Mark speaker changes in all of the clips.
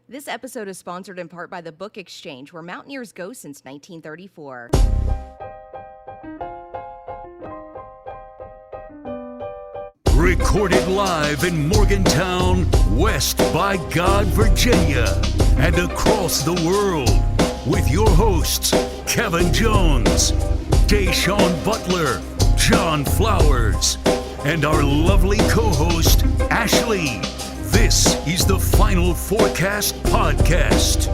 Speaker 1: This episode is sponsored in part by the Book Exchange, where Mountaineers go since 1934.
Speaker 2: Recorded live in Morgantown, West by God, Virginia, and across the world, with your hosts, Kevin Jones, Deshaun Butler, John Flowers, and our lovely co-host, Ashley. This is the Final Fourcast podcast.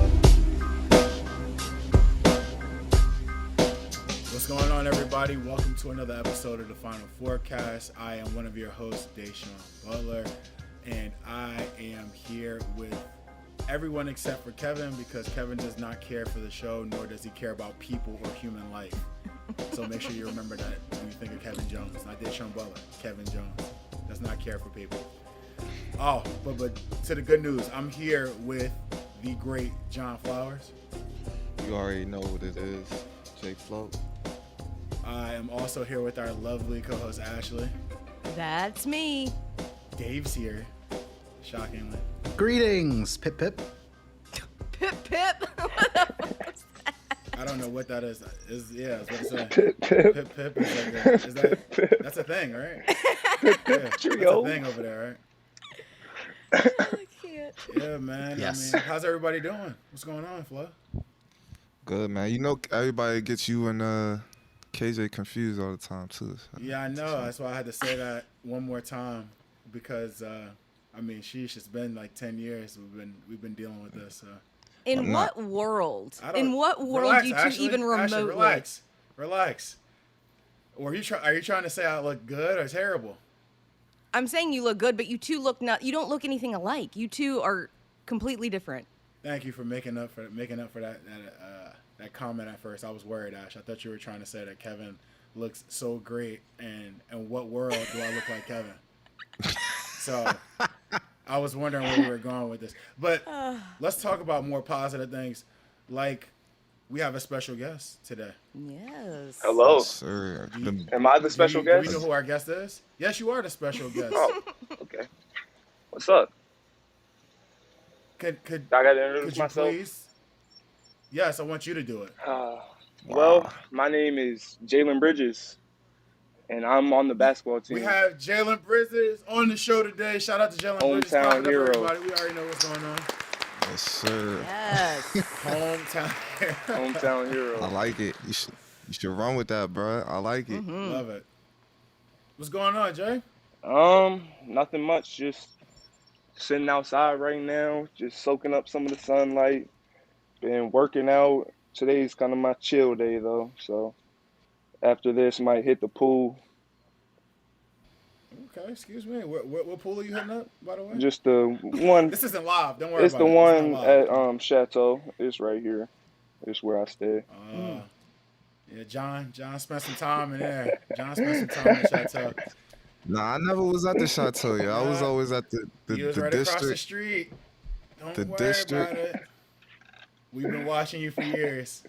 Speaker 3: What's going on, everybody? Welcome to another episode of the Final Fourcast. I am one of your hosts, Deshaun Butler, and I am here with everyone except for Kevin, because Kevin does not care for the show, nor does he care about people or human life. So make sure you remember that when you think of Kevin Jones, not Deshaun Butler. Kevin Jones does not care for people. Oh, but to the good news, I'm here with the great John Flowers.
Speaker 4: You already know what it is, Jake Float.
Speaker 3: I am also here with our lovely co-host, Ashley.
Speaker 1: That's me.
Speaker 3: Dave's here, shockingly.
Speaker 5: Greetings, Pip Pip.
Speaker 1: Pip, pip.
Speaker 3: I don't know what that is. I was about to say.
Speaker 4: Pip, pip.
Speaker 3: Pip is like that's a thing, right? Yeah, that's a thing over there, right?
Speaker 1: I can't.
Speaker 3: Yeah, man.
Speaker 5: Yes.
Speaker 3: I mean, how's everybody doing? What's going on, Flo?
Speaker 4: Good, man. You know everybody gets you and KJ confused all the time, too. So.
Speaker 3: Yeah, I know. That's why I had to say that one more time, because sheesh, it's been like 10 years we've been dealing with this.
Speaker 1: In what world? In what world
Speaker 3: Relax,
Speaker 1: do you two
Speaker 3: Ashley,
Speaker 1: even remotely?
Speaker 3: Ashley, relax. Or are you trying to say I look good or terrible?
Speaker 1: I'm saying you look good, but you two look not. You don't look anything alike. You two are completely different.
Speaker 3: Thank you for making up for that comment at first. I was worried, Ash. I thought you were trying to say that Kevin looks so great, and in what world do I look like Kevin? So I was wondering where we were going with this. But let's talk about more positive things. Like, we have a special guest today.
Speaker 1: Yes.
Speaker 6: Hello.
Speaker 4: Yes, sir.
Speaker 6: Am I the special guest?
Speaker 3: Do we know who our guest is? Yes, you are the special guest.
Speaker 6: Oh, okay. What's up?
Speaker 3: Could
Speaker 6: I gotta introduce
Speaker 3: you
Speaker 6: myself.
Speaker 3: please? Yes, I want you to do it.
Speaker 6: Well, my name is Jalen Bridges, and I'm on the basketball team.
Speaker 3: We have Jalen Bridges on the show today. Shout out to Jalen Bridges.
Speaker 6: Hometown
Speaker 3: Clap it up,
Speaker 6: hero.
Speaker 3: everybody. We already know what's going on.
Speaker 4: Yes, sir.
Speaker 1: Yes.
Speaker 3: Hometown hero.
Speaker 6: Hometown
Speaker 4: I
Speaker 6: hero.
Speaker 4: like it. You should run with that, bro. I like it.
Speaker 3: Love it. What's going on, Jay?
Speaker 6: Nothing much. Just sitting outside right now, just soaking up some of the sunlight. Been working out. Today's kind of my chill day though, so after this, might hit the pool.
Speaker 3: Okay, excuse me. What pool are you hitting up, by the way?
Speaker 6: Just the one.
Speaker 3: This isn't live. Don't worry
Speaker 6: It's
Speaker 3: about
Speaker 6: the
Speaker 3: it.
Speaker 6: one
Speaker 3: It's not live.
Speaker 6: at Chateau. It's right here. It's where I stay.
Speaker 3: Yeah, John spent some time in there. John spent some time in Chateau.
Speaker 4: Nah, I never was at the Chateau, yeah. I was always at the
Speaker 3: He was right across the
Speaker 4: district.
Speaker 3: street. Don't
Speaker 4: The
Speaker 3: worry
Speaker 4: district.
Speaker 3: about it. We've been watching you for years.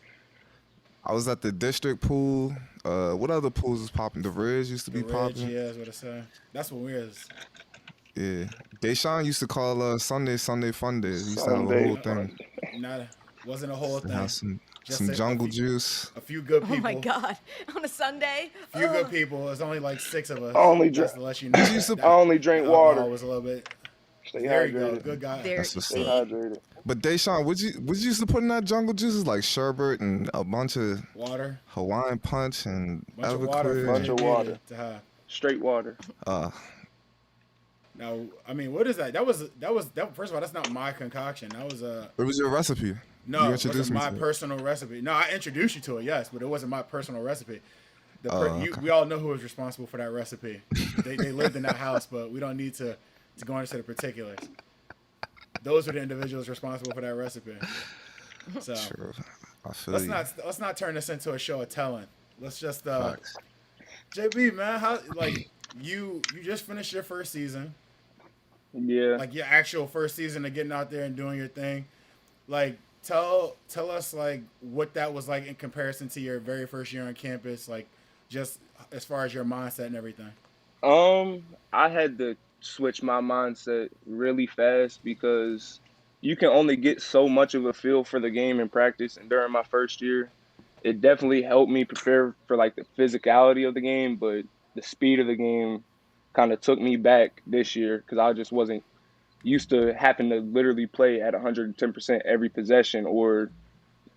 Speaker 4: I was at the district pool. What other pools was popping? The Ridge used to be
Speaker 3: The Ridge,
Speaker 4: popping.
Speaker 3: yeah, is what I said. That's what we is.
Speaker 4: Yeah. Deshaun used to call Sunday fun days. He used to have a
Speaker 6: Sunday
Speaker 4: whole
Speaker 6: fun
Speaker 4: thing.
Speaker 3: Wasn't a whole
Speaker 4: To
Speaker 3: thing.
Speaker 4: have some
Speaker 3: Just
Speaker 4: some
Speaker 3: a
Speaker 4: jungle
Speaker 3: few-
Speaker 4: juice.
Speaker 3: A few good
Speaker 1: Oh
Speaker 3: people.
Speaker 1: my God. On a Sunday.
Speaker 3: A few good people. There's only like 6 of us.
Speaker 6: I only
Speaker 3: Just
Speaker 6: drink-
Speaker 3: to let you know.
Speaker 6: I only drink
Speaker 3: Alcohol
Speaker 6: water.
Speaker 3: was a little bit.
Speaker 6: Stay
Speaker 3: There you go.
Speaker 6: hydrated.
Speaker 3: Good guy.
Speaker 1: There.
Speaker 4: That's what's
Speaker 6: Stay
Speaker 4: up.
Speaker 6: hydrated.
Speaker 4: But Deshaun, what you used to put in that jungle juices like sherbet and a bunch of
Speaker 3: Water.
Speaker 4: Hawaiian punch and
Speaker 3: Bunch of water.
Speaker 4: Everclear.
Speaker 6: Bunch of water.
Speaker 3: To have.
Speaker 6: Straight water.
Speaker 3: Now, I mean, what is that? That was. First of all, that's not my concoction. That was
Speaker 4: It was your recipe.
Speaker 3: No,
Speaker 4: You
Speaker 3: it
Speaker 4: introduced
Speaker 3: wasn't
Speaker 4: me
Speaker 3: my
Speaker 4: to it.
Speaker 3: personal recipe. No, I introduced you to it, yes, but it wasn't my personal recipe.
Speaker 4: Okay.
Speaker 3: We all know who was responsible for that recipe. They lived in that house, but we don't need to go into the particulars. Those are the individuals responsible for that recipe. So
Speaker 4: True. I feel
Speaker 3: let's
Speaker 4: you.
Speaker 3: let's not turn this into a show of telling. Let's just
Speaker 4: Facts.
Speaker 3: JB, man, how you just finished your first season,
Speaker 6: Yeah.
Speaker 3: like your actual first season of getting out there and doing your thing. Like, tell us like what that was like in comparison to your very first year on campus, like just as far as your mindset and everything.
Speaker 6: I had to switch my mindset really fast because you can only get so much of a feel for the game in practice. And during my first year, it definitely helped me prepare for like the physicality of the game, but the speed of the game kind of took me back this year because I just wasn't used to having to literally play at 110% every possession, or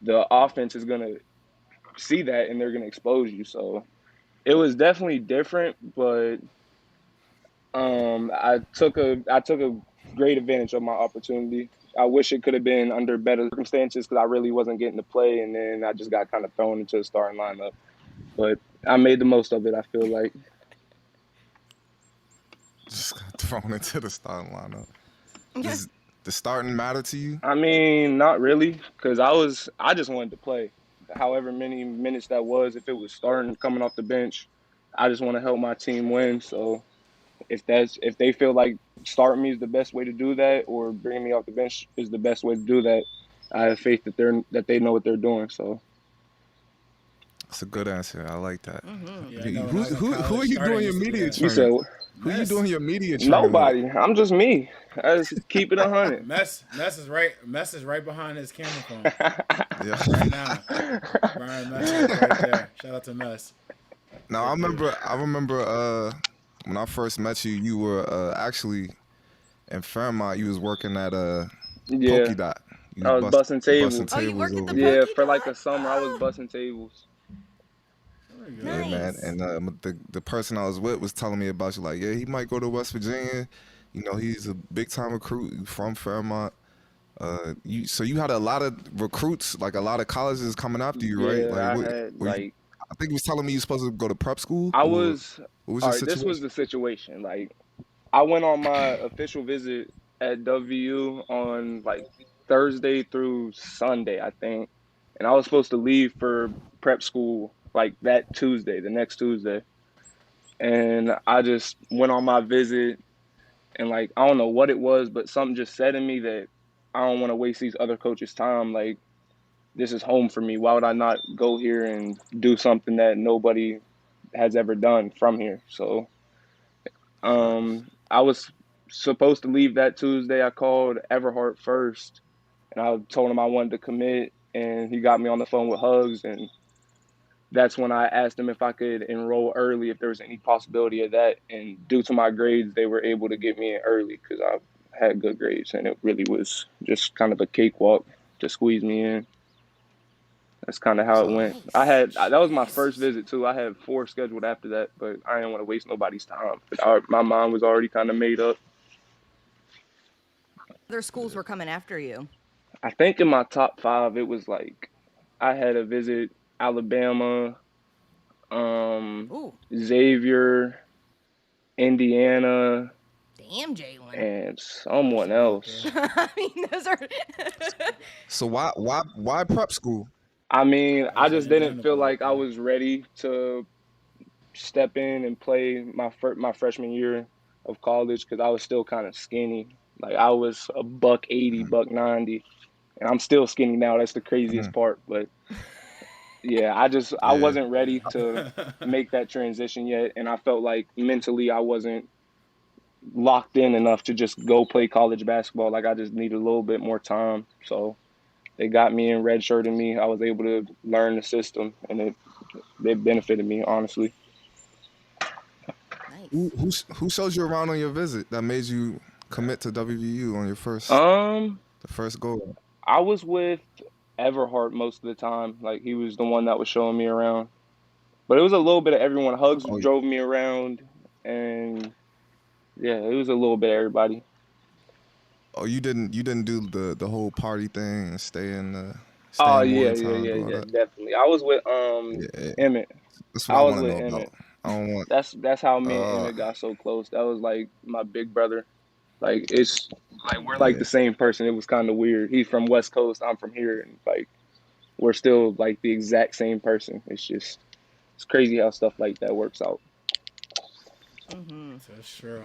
Speaker 6: the offense is going to see that and they're going to expose you. So it was definitely different, but I took a great advantage of my opportunity. I wish it could have been under better circumstances because I really wasn't getting to play, and then I just got kind of thrown into the starting lineup. But I made the most of it, I feel like.
Speaker 4: Just got thrown into the starting lineup. Does the starting matter to you?
Speaker 6: I mean, not really, because I just wanted to play. However many minutes that was, if it was starting, coming off the bench, I just want to help my team win. So if they feel like starting me is the best way to do that, or bringing me off the bench is the best way to do that, I have faith that they know what they're doing. So
Speaker 4: That's a good answer. I like that.
Speaker 3: Yeah,
Speaker 4: Who are you doing your media
Speaker 6: you said
Speaker 4: training? Who are you doing your media training?
Speaker 6: nobody. I'm just me. I just keep it 100.
Speaker 3: Mess is right behind his camera phone
Speaker 4: Yeah.
Speaker 3: right now. Brian Mess is right there. Shout out to Mess.
Speaker 4: Now I remember when I first met you, you were actually in Fairmont. You was working at
Speaker 6: Yeah.
Speaker 4: Polka Dot.
Speaker 6: I was busting tables.
Speaker 1: Oh, you worked at the
Speaker 6: Yeah,
Speaker 1: Polka
Speaker 6: for like
Speaker 1: Dot?
Speaker 6: a summer, I was busting tables.
Speaker 4: Yeah, man.
Speaker 1: Nice.
Speaker 4: And the person I was with was telling me about you. Like, yeah, he might go to West Virginia. You know, he's a big time recruit from Fairmont. So you had a lot of recruits, like a lot of colleges coming after you, right?
Speaker 6: Yeah,
Speaker 4: I think he was telling me you supposed to go to prep school.
Speaker 6: I
Speaker 4: or
Speaker 6: was.
Speaker 4: What was
Speaker 6: All
Speaker 4: your
Speaker 6: right, this was
Speaker 4: situation?
Speaker 6: the situation. Like, I went on my official visit at WVU on like Thursday through Sunday, I think, and I was supposed to leave for prep school like that Tuesday, the next Tuesday, and I just went on my visit, and like I don't know what it was, but something just said in me that I don't want to waste these other coaches' time. Like, this is home for me. Why would I not go here and do something that nobody has ever done from here? So I was supposed to leave that Tuesday. I called Everhart first, and I told him I wanted to commit, and he got me on the phone with Hugs, and that's when I asked him if I could enroll early, if there was any possibility of that. And due to my grades, they were able to get me in early because I had good grades, and it really was just kind of a cakewalk to squeeze me in. That's kind of how it went. That was my first visit too. I had 4 scheduled after that, but I didn't want to waste nobody's time. But my mind was already kind of made up.
Speaker 1: Other schools were coming after you.
Speaker 6: I think in my top 5, it was like I had to visit Alabama,
Speaker 1: Ooh,
Speaker 6: Xavier, Indiana,
Speaker 1: damn, Jalen.
Speaker 6: and someone else.
Speaker 1: I mean, those are.
Speaker 4: So why prep school?
Speaker 6: I mean, I just didn't feel
Speaker 3: understandable.
Speaker 6: like I was ready to step in and play my freshman year of college because I was still kind of skinny. Like, I was a $180, $190, and I'm still skinny now. That's the craziest part. But yeah, I wasn't ready to make that transition yet, and I felt like mentally I wasn't locked in enough to just go play college basketball. Like, I just needed a little bit more time. So they got me in, redshirted me. I was able to learn the system, and it benefited me, honestly.
Speaker 1: Nice.
Speaker 4: Who showed you around on your visit that made you commit to WVU on your first
Speaker 6: Um,
Speaker 4: the first go?
Speaker 6: I was with Everhart most of the time. Like, he was the one that was showing me around. But it was a little bit of everyone. Hugs drove me around, and yeah, it was a little bit of everybody.
Speaker 4: Oh, you didn't do the whole party thing and stay in
Speaker 6: Oh
Speaker 4: morning
Speaker 6: yeah,
Speaker 4: time, do all that?
Speaker 6: definitely. I was with
Speaker 4: Yeah,
Speaker 6: Emmett.
Speaker 4: that's what
Speaker 6: I
Speaker 4: I
Speaker 6: was
Speaker 4: want to
Speaker 6: with
Speaker 4: know
Speaker 6: Emmett.
Speaker 4: about. I don't want.
Speaker 6: That's how me and Emmett got so close. That was like my big brother. Like, it's like we're like the same person. It was kind of weird. He's from West Coast. I'm from here, and like we're still like the exact same person. It's crazy how stuff like that works out.
Speaker 3: That's true.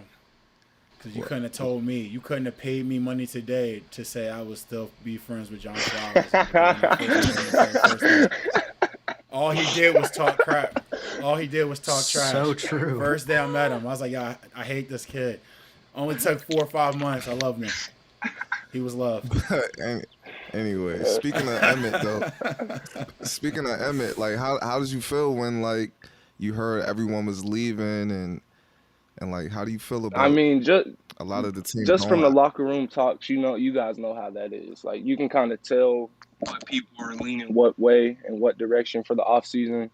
Speaker 3: Because you couldn't have told me. You couldn't have paid me money today to say I would still be friends with John Flowers. All he did was talk crap. All he did was talk trash.
Speaker 5: So true.
Speaker 3: First day I met him, I was like, yeah, I hate this kid. Only took 4 or 5 months. I love him. He was loved.
Speaker 4: Anyway, speaking of Emmett, like how did you feel when like you heard everyone was leaving and like how do you feel
Speaker 6: I
Speaker 4: about
Speaker 6: mean,
Speaker 4: a lot of the team
Speaker 6: just from the
Speaker 4: going?
Speaker 6: locker room talks, you guys know how that is. Like you can kind of tell what people are leaning what way and what direction for the off season.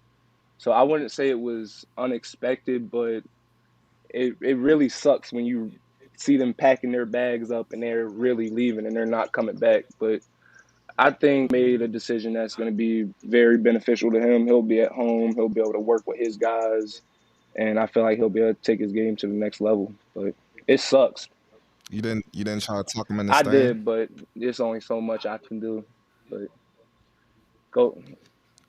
Speaker 6: So I wouldn't say it was unexpected, but it really sucks when you see them packing their bags up and they're really leaving and they're not coming back. But I think he made a decision that's going to be very beneficial to him. He'll be at home. He'll be able to work with his guys, and I feel like he'll be able to take his game to the next level. But it sucks.
Speaker 4: You didn't try to talk him in the
Speaker 6: I
Speaker 4: stand?
Speaker 6: did, but there's only so much I can do. But go.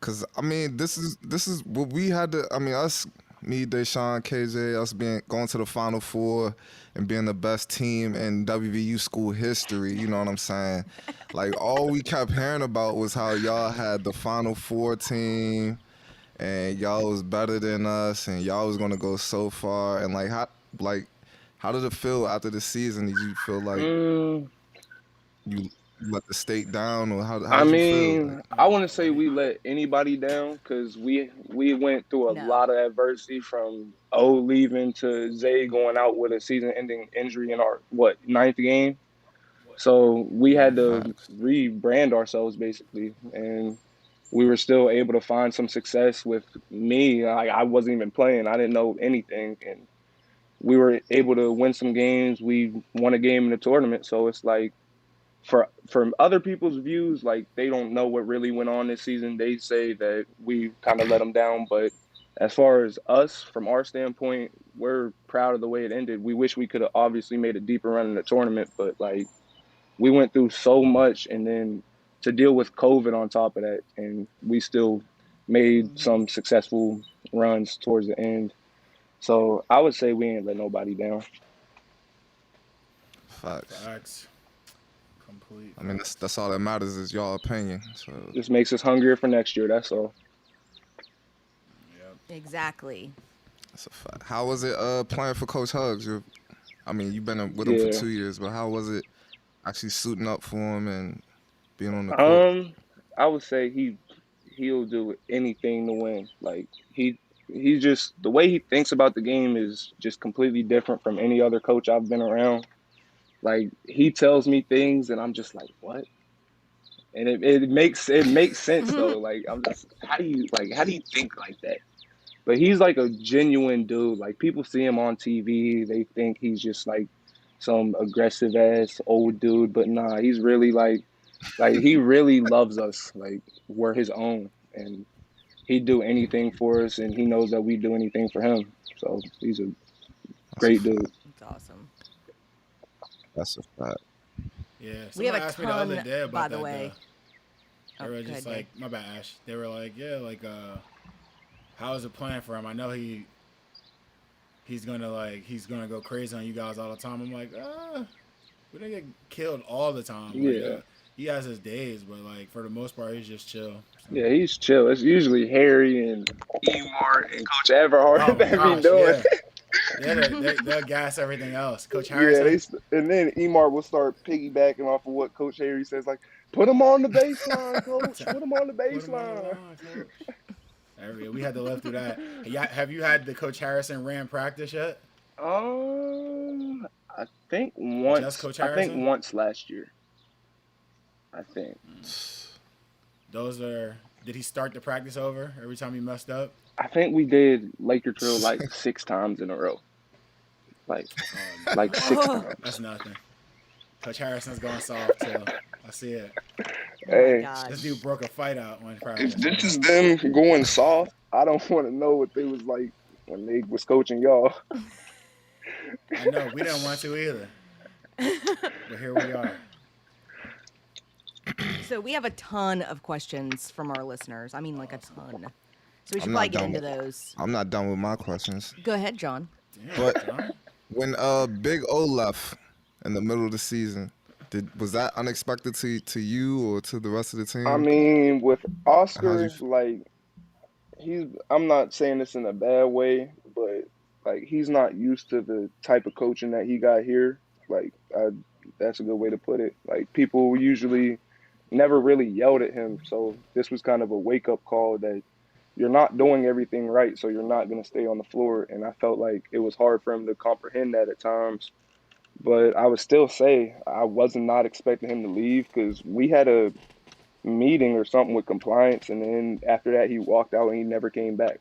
Speaker 4: Cause I mean, this is what we had to. I mean, us, me, Deshaun, KJ, us going to the Final Four and being the best team in WVU school history. You know what I'm saying? Like all we kept hearing about was how y'all had the Final Four team, and y'all was better than us, and y'all was gonna go so far. And how did it feel after the season? Did you feel like
Speaker 6: Mm,
Speaker 4: you let the state down, or how
Speaker 6: I
Speaker 4: did you feel?
Speaker 6: mean, I wouldn't say we let anybody down because we went through a
Speaker 1: No.
Speaker 6: lot of adversity from O leaving to Zay going out with a season-ending injury in our ninth game. So we had to
Speaker 4: Facts.
Speaker 6: rebrand ourselves basically, and we were still able to find some success with me. I wasn't even playing; I didn't know anything, and we were able to win some games. We won a game in the tournament, so it's like from other people's views, like they don't know what really went on this season. They say that we kind of let them down, but as far as us, from our standpoint, we're proud of the way it ended. We wish we could have obviously made a deeper run in the tournament, but like we went through so much, and then to deal with COVID on top of that, and we still made some successful runs towards the end. So I would say we ain't let nobody down.
Speaker 4: Facts.
Speaker 3: Facts. Complete.
Speaker 4: I mean, that's all that matters is y'all opinion. So
Speaker 6: Just makes us hungrier for next year. That's all.
Speaker 3: Yep.
Speaker 1: Exactly.
Speaker 4: that's a fact. How was it playing for Coach Hugs? I mean, you've been with him for
Speaker 6: Yeah.
Speaker 4: 2 years, but how was it actually suiting up for him and being on the court?
Speaker 6: I would say he'll do anything to win. Like he just the way he thinks about the game is just completely different from any other coach I've been around. Like he tells me things and I'm just like, what? And it makes sense though. Like I'm just how do you think like that? But he's like a genuine dude. Like people see him on TV, they think he's just like some aggressive ass old dude, but nah, he's really like he really loves us. Like we're his own, and he'd do anything for us, and he knows that we'd do anything for him. So he's a
Speaker 4: That's a
Speaker 6: great
Speaker 4: fact.
Speaker 6: dude.
Speaker 1: It's awesome.
Speaker 4: That's a fact.
Speaker 3: Yeah.
Speaker 1: We have
Speaker 3: Someone
Speaker 1: a
Speaker 3: asked me the other
Speaker 1: ton,
Speaker 3: day about
Speaker 1: by the
Speaker 3: that.
Speaker 1: way.
Speaker 3: They
Speaker 1: Oh,
Speaker 3: were
Speaker 1: go
Speaker 3: just
Speaker 1: ahead,
Speaker 3: like, my bad, Ash. They were like, yeah, like, how is it playing for him? I know he's gonna go crazy on you guys all the time. I'm like, we don't get killed all the time. Like,
Speaker 6: Yeah,
Speaker 3: he has his days, but like for the most part, he's just chill. So.
Speaker 6: yeah, he's chill. It's usually Harry and Emart and Coach Everhart
Speaker 3: Oh my
Speaker 6: that be
Speaker 3: gosh,
Speaker 6: doing.
Speaker 3: yeah. They'll gas everything else. Coach
Speaker 6: Yeah,
Speaker 3: Harrison.
Speaker 6: and then Emart will start piggybacking off of what Coach Harry says, like, put him on the baseline, Coach. Put him on the
Speaker 3: Put him on the
Speaker 6: baseline.
Speaker 3: line, coach. We had to live through that. Have you had the Coach Harrison ran practice yet?
Speaker 6: I think
Speaker 3: Just
Speaker 6: once.
Speaker 3: Coach
Speaker 6: I think
Speaker 3: Harrison?
Speaker 6: once last year. I think.
Speaker 3: Did he start the practice over every time he messed up?
Speaker 6: I think we did Laker drill like 6 times in a row. Like
Speaker 3: Oh,
Speaker 6: like
Speaker 3: no.
Speaker 6: 6
Speaker 1: Oh.
Speaker 6: times.
Speaker 3: That's nothing. Coach Harrison's going soft too. I see it.
Speaker 1: Oh my
Speaker 6: Hey,
Speaker 1: gosh.
Speaker 3: This dude broke a fight out when
Speaker 6: if
Speaker 3: practice.
Speaker 6: this is them going soft, I don't want to know what they was like when they was coaching y'all.
Speaker 3: I know we didn't want to either, but here we are.
Speaker 1: So we have a ton of questions from our listeners. I mean, like a ton. So we should
Speaker 4: I'm
Speaker 1: probably
Speaker 4: not
Speaker 1: get
Speaker 4: done
Speaker 1: into
Speaker 4: with-
Speaker 1: those.
Speaker 4: I'm not done with my questions.
Speaker 1: Go ahead, John.
Speaker 3: Damn,
Speaker 4: But-
Speaker 3: John.
Speaker 4: When Big O left in the middle of the season, was that unexpected to you or to the rest of the team?
Speaker 6: I mean, with Oscar,
Speaker 4: How'd
Speaker 6: like I'm not saying this in a bad way, but like he's not used to the type of coaching that he got here. Like That's a good way to put it. Like, people usually never really yelled at him, so this was kind of a wake-up call that you're not doing everything right, so you're not going to stay on the floor. And I felt like it was hard for him to comprehend that at times. But I would still say I wasn't not expecting him to leave, because we had a meeting or something with compliance, and then after that he walked out and he never came back.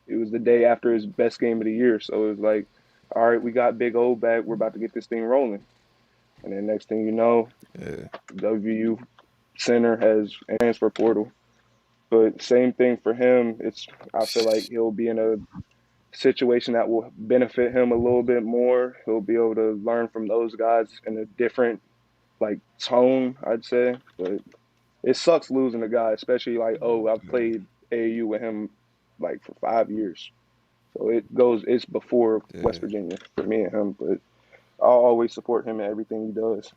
Speaker 6: It was the day after his best game of the year, so it was like, all right, we got Big O back, we're about to get this thing rolling. And then next thing you know, WU center has a transfer portal. But same thing for him. I feel like he'll be in a situation that will benefit him a little bit more. He'll be able to learn from those guys in a different tone, I'd say. But it sucks losing a guy, especially I've played AAU with him for 5 years. So it's before West Virginia for me and him, but I'll always support him in everything he does.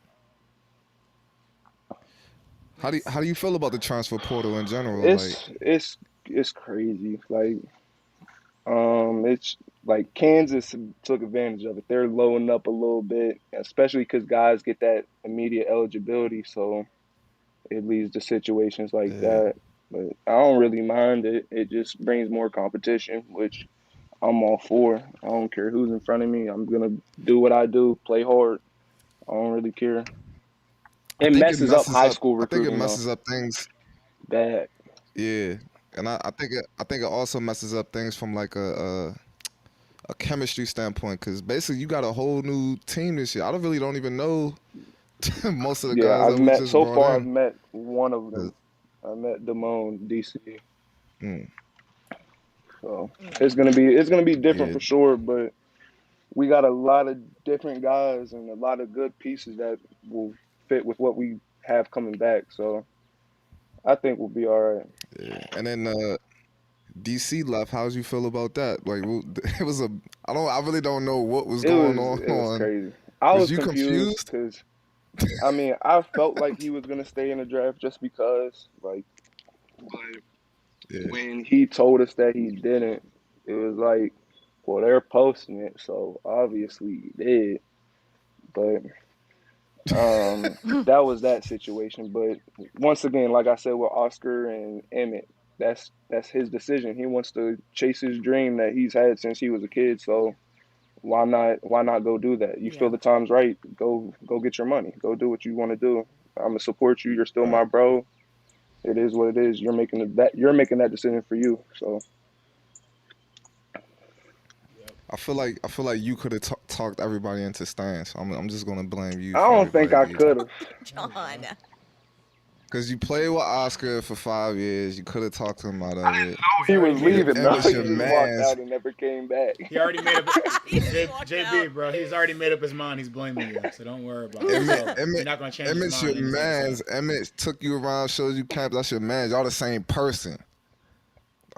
Speaker 4: How do you feel about the transfer portal in general?
Speaker 6: It's crazy. It's like Kansas took advantage of it. They're loading up a little bit, especially because guys get that immediate eligibility. So it leads to situations like that. But I don't really mind it. It just brings more competition, which I'm all for. I don't care who's in front of me. I'm going to do what I do, play hard. I don't really care. It messes up high school recruiting.
Speaker 4: I think it messes up things
Speaker 6: bad.
Speaker 4: Yeah, and I think it also messes up things from a chemistry standpoint, because basically you got a whole new team this year. I don't even know most of the guys that we just brought in.
Speaker 6: I've met one of them. I met Damone, DC. So it's gonna be different for sure, but we got a lot of different guys and a lot of good pieces that will fit with what we have coming back. So I think we'll be all right.
Speaker 4: Yeah. And then DC left. How did you feel about that? It was I really don't know what was going on.
Speaker 6: It was crazy. I was confused because I felt like he was gonna stay in the draft just because, when he told us that he didn't, it was like, well, they're posting it, so obviously he did. But that was that situation. But once again, like I said with Oscar and Emmett, that's his decision. He wants to chase his dream that he's had since he was a kid. So why not go do that? You feel the time's right, go get your money. Go do what you want to do. I'm gonna support you. You're still my bro. It is what it is. You're making that decision for you. So
Speaker 4: I feel like you could have talked everybody into staying. So I'm just gonna blame you.
Speaker 6: I don't think I could have.
Speaker 1: John.
Speaker 4: Because you played with Oscar for 5 years. You could have talked him out of it.
Speaker 6: He was leaving.
Speaker 4: He
Speaker 6: Walked out and never came back.
Speaker 3: He already made up. JB, bro, he's already made up his mind. He's blaming you, so don't worry about it. You're not gonna change his mind.
Speaker 4: Emmett's your mans. Emmett took you around, showed you camp. That's your man. Y'all the same person.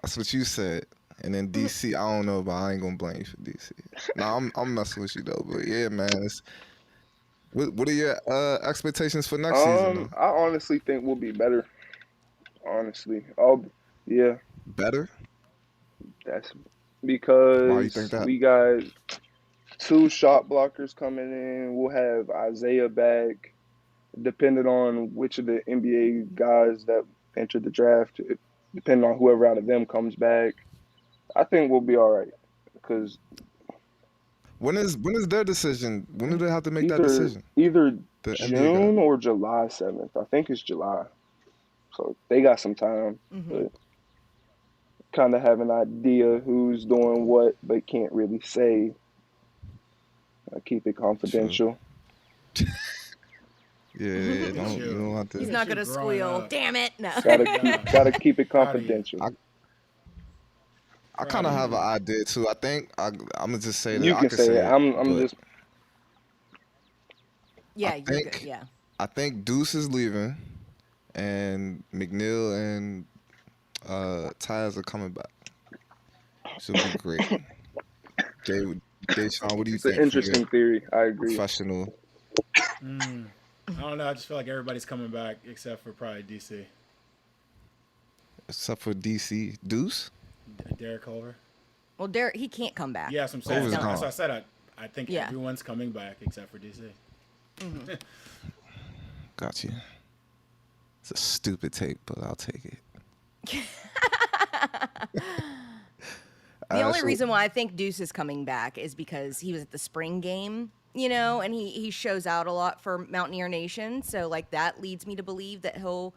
Speaker 4: That's what you said. And then DC, I don't know about. I ain't gonna blame you for DC. No, I'm messing with you though. But yeah, man. What are your expectations for next season?
Speaker 6: I honestly think we'll be better. Honestly,
Speaker 4: better.
Speaker 6: That's because
Speaker 4: why you think that?
Speaker 6: We got 2 shot blockers coming in. We'll have Isaiah back, depending on which of the NBA guys that entered the draft. Depending on whoever out of them comes back, I think we'll be all right. Because
Speaker 4: when is their decision? When do they have to make that decision?
Speaker 6: Either June or July 7th. I think it's July. So they got some time. But kind of have an idea who's doing what, but can't really say. I keep it confidential.
Speaker 4: You don't have to.
Speaker 1: He's not gonna squeal. Damn it! No.
Speaker 6: Gotta keep it confidential.
Speaker 4: I kind of have an idea too. I think I'm gonna just say that.
Speaker 6: You can say it. I'm just.
Speaker 1: Yeah, you're good. Yeah.
Speaker 4: I think Deuce is leaving, and McNeil and Taz are coming back. Should be great. Deshaun, what do you think?
Speaker 6: It's an interesting theory. I agree.
Speaker 4: Professional.
Speaker 3: I don't know. I just feel like everybody's coming back except for probably DC.
Speaker 4: Except for DC. Deuce?
Speaker 3: Derek Culver.
Speaker 1: Well, Derek, he can't come back.
Speaker 3: Yeah, that's what I'm saying.
Speaker 4: Culver's
Speaker 3: That's
Speaker 4: gone.
Speaker 3: what I said. I think everyone's coming back except for DC.
Speaker 4: Got you. It's a stupid take, but I'll take it.
Speaker 1: The only
Speaker 4: so-
Speaker 1: reason why I think Deuce is coming back is because he was at the spring game, you know, and he shows out a lot for Mountaineer Nation. So, like, that leads me to believe that he'll